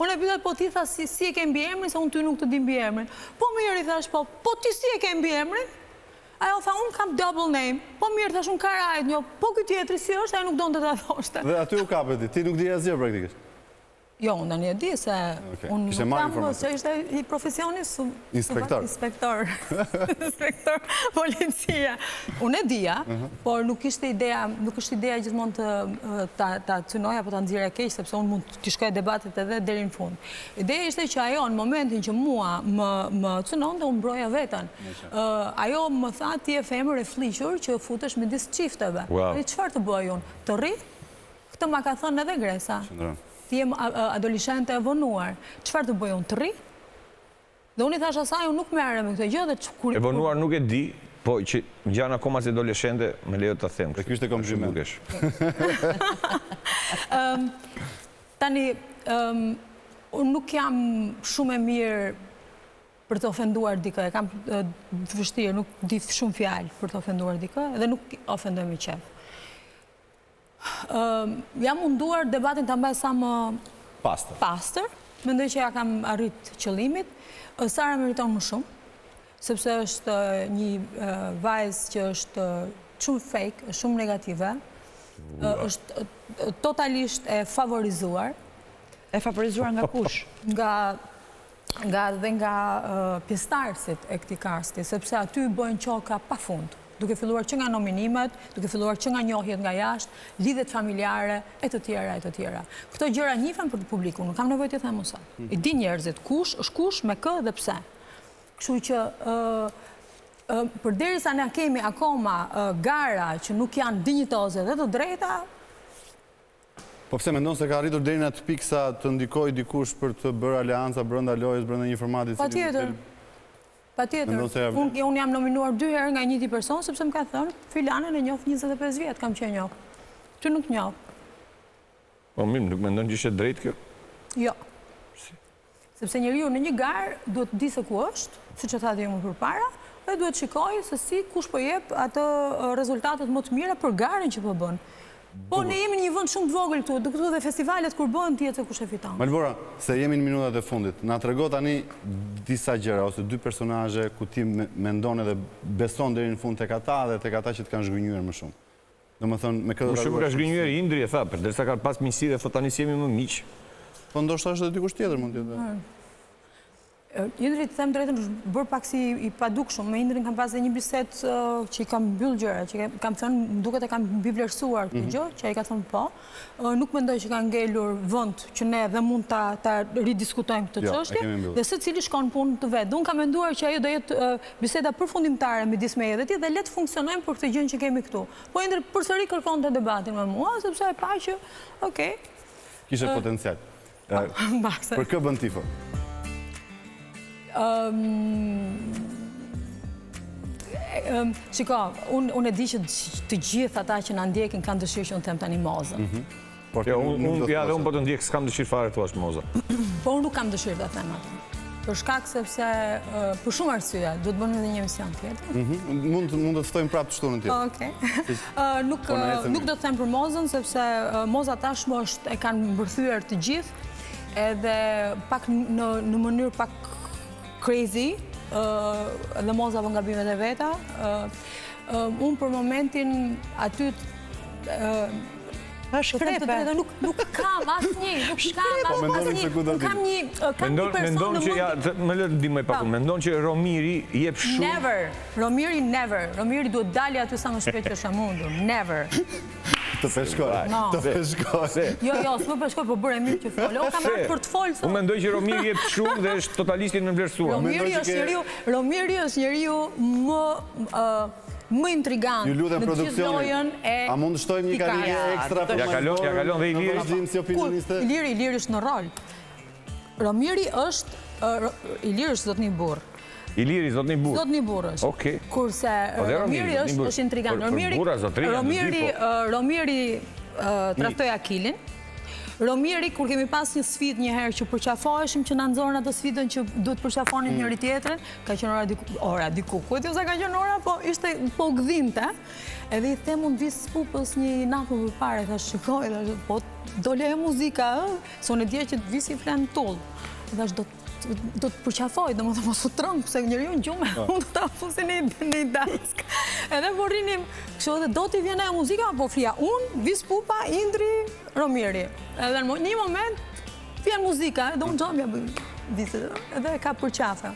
Unë e pyta, po ti tha si e ke mbiemrin, se unë ty nuk të di mbiemrin. Po mirë i thash, po ti si e ke mbiemrin? Ajo tha, unë kam double name. Po mirë, thash, unë Karajt, njo, po këtë tjetëri si është, ajo nuk do në të të thoshte. Dhe aty u kapet ti nuk di asgjë praktikisht? Jo, unë një di se unë nuk kam se ishte i profesionis Inspektor Inspektor policia. Unë e dija, por nuk është ideja gjithmonë të cynoj apo të nxjerrja keq, sepse unë mund të shkoj debatet edhe deri në fund. Ideja ishte që ajo në momentin që mua më cynon dhe unë mbroja veten. Ajo më tha ti e femër e fliqur që futesh midis çifteve. Çfarë të bëj unë? Të rri? Këtë ma ka thënë edhe Gresa. Ti jem adoleshente e vonuar. Qëfar të bëj unë të ri? Dhe unë i thash asaj, unë nuk merre me këtë gjë dhe e vonuar nuk e di, po që gjanë akoma si adoleshente, me lejo të them. Dhe kështë e kom zhyme. Tani, unë nuk jam shumë e mirë për të ofenduar dikë, e kam të vështirë, nuk di shumë fjalë për të ofenduar dikë, dhe nuk ofendoj me qef. Jam munduar debatin të mbaj sa më pastër. Mendoj që ja kam arrit qëllimit. Sara meriton më shumë, sepse është një vajzë që është shumë fake, është shumë negative, është totalisht e favorizuar. E favorizuar nga kush? Nga pjesëtarësit e këtij kasti, sepse aty bëjnë qoka pa fund. Duke filluar që nga nominimet, duke filluar që nga njohjet nga jashtë, lidhet familjare, e të tjera. Këto gjëra njifen për të publiku, nuk kam nevojë të them usa. I di njerëzit kush, është kush, me kë dhe pse. Kështu që, përderisa ne kemi akoma gara që nuk janë dinjitoze dhe të drejta. Po pse mendon se ka arritur deri në atë pikë sa të ndikojë dikush për të bërë aleanca brenda lojës, brenda një formati Patjetër, unë jam nominuar 2 herë nga njëti person, sepse më ka thënë, filanën e njoh 25 vjetë, kam që njoh. Ty nuk njoh. Po mirë, nuk mendon që ishte drejt kjo? Jo. Sepse njeriu në një garë duhet di se ku është, siç e thatë ju më përpara, dhe duhet shikoj se si kush po jep atë rezultatet më të mira për garën që po bën. Po ne jemi në një vend shumë të vogël këtu, duke dhe festivalet kur bëhen tjetë se kush e fiton. Malbora, se jemi në minutat e fundit, na trego tani disa gjëra ose 2 personazhe ku ti mendon edhe beson deri në fund tek ata dhe tek ata që të kanë zhgënjur më shumë. Domethënë me këtë shumë ka zhgënjur Indri e tha, përderisa ka pas miqësi dhe thot tani si jemi më miq. Po ndoshta është edhe dikush tjetër mund të jetë. Indri, të them drejtën, është bërë pak si i padukshëm. Me Indrin kam pas dhe një bisedë që i kam mbyll gjëra, që kam thënë, duket e kam mbivlerësuar këtë gjë, që ai ka thënë po. Nuk mendoj që ka ngelur vend që ne dhe mund ta ridiskutojmë këtë çështje, dhe secili shkon punë të vet. Unë kam menduar që ajo do jetë biseda përfundimtare midis meje dhe ti dhe le të funksionojmë për këtë gjë që kemi këtu. Po Indri përsëri kërkonte debatin me mua, sepse e pa që, okay. Kishe potencial. Për kë bën tifo? Shiko, unë e di që të gjithë ata që na ndjekin kanë dëshirë që unë them tani mozën. Unë po të ndjek s'kam dëshirë fare të është moza. Po unë nuk kam dëshirë të them atë. Për shkak sepse, për shumë arsye, duhet bëjmë edhe një emision tjetër. Mund të ftojmë prapë të shtunën tjetër. Nuk do të them për mozën, sepse moza tashmë e kanë mbërthyer të gjithë, edhe pak në mënyrë pak crazy, dhe moza vë ngabimet e veta. Unë për momentin aty Është krepe. Nuk kam asnjë, nuk kam një person në mund. Më lë të ndihmoj pak. Mendon që Romiri jep shumë. Never. Romiri duhet dalë aty sa më shpejt që është mundur. Never. Të peshkoj. Jo, s'më peshkoj, po bërë e mirë që folë. O kam ratë për të folë. Unë mendoj që Romiri jep shumë dhe është totalistin në vlerësuar. Romiri është njeriu më intrigant në gjithë lojën e a mund të shtojmë një karrierë ekstra për Ja kalon dhe Iliri. Iliri është në rol. Romiri është Iliri është zotni burr. Iliri zotni burr. Zotni burr është. Okej. Kurse Romiri është intrigant. Romiri trahtoi Akilin. Romiri, kur kemi pas një sfidë një herë që përqafoheshim që na nxorën atë sfidën që duhet përqafonin njëri tjetrin, ka qenë ora diku. Ku e di sa ka qenë ora, po ishte po gdhinte. Edhe I them unë vis spupës një natë më përpara, thash shikoj, po dole e muzika, se unë e dija që të visi flan tull. Thash do të përqafoj, do më të mos u trëngë, pëse njëri unë gjume, unë do të afusin në I dask. Edhe po rrinim, kështu edhe do t'i vjene e muzika, po fria unë, vis pupa, Indri, Romiri. Edhe në një moment, vjen muzika, edhe unë gjomja bëjë, edhe ka përqafe.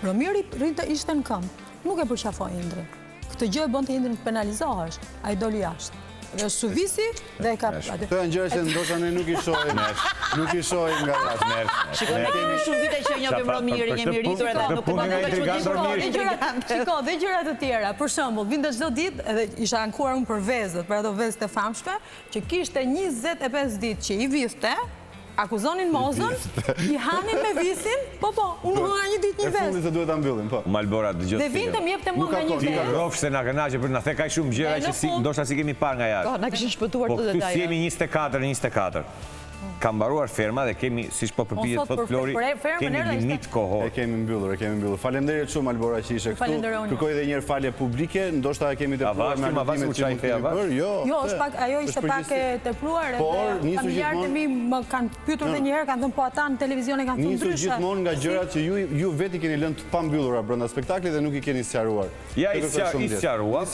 Romiri rrinte ishte në këmbë, nuk e përqafoj Indri. Këtë gjë e bënd të Indri në penalizohesh, a I doli jashtë. Dhe su visi dhe ka... Këto janë gjëra që ndoshta ne nuk I shohim nga jashtë. Shikoj, ne kemi shumë vite që njohim Romirin, jemi rritur edhe nuk Shiko, dhe gjëra të tjera. Për shembull, vinte çdo ditë edhe isha ankuar unë për vezët, për ato vezët e famshme, që kishte 25 ditë që I viste, akuzonin mozën, I hanin me visin, po, unë nga një ditë një vezë. E fundit se duhet ta mbyllim, po. Malbora dëgjoj. Dhe vinte më jepte mua nga një vezë. Rrofsh se na kënaqe për na the kaq shumë gjëra që ndoshta si kemi parë nga jashtë. Po, na kishin shpëtuar të detajet. Po, këtu jemi 24. Ka mbaruar ferma dhe kemi, siç po përpijet thot Flori, kemi limit kohor. E kemi mbyllur. Faleminderit shumë Albora që ishe këtu. Kërkoj edhe një herë falje publike, ndoshta kemi tepruar me argëtimet që kemi bërë. Jo, është pak ajo ishte pak e tepruar edhe familjarët e mi më kanë pyetur edhe një herë, kanë thënë po ata në televizion e kanë thënë ndryshe. Nisur gjithmonë nga gjërat që ju vetë I keni lënë të pambyllura brenda spektaklit dhe nuk I keni sqaruar. Ja I sqaruam.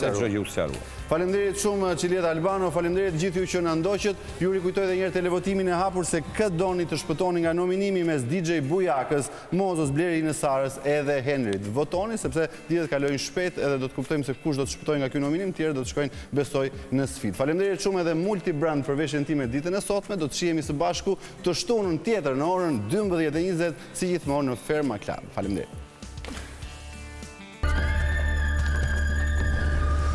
Faleminderit shumë Cilieta Albano, faleminderit gjithë ju që na ndoqët. Ju rikujtoj edhe një herë televotimin e hapur se këtë doni të shpëtoni nga nominimi mes DJ Bujakës, Mozos, Bleri Nësarës edhe Henrit. Votoni sepse ditët kalojnë shpejt edhe do të kuptojmë se kush do të shpëtojë nga ky nominim, tjerë do të shkojnë besoj në sfidë. Faleminderit shumë edhe Multibrand për veshjen time ditën e sotme. Do të shihemi së bashku të shtunën tjetër në orën 12:20 si gjithmonë në Ferma Club. Faleminderit.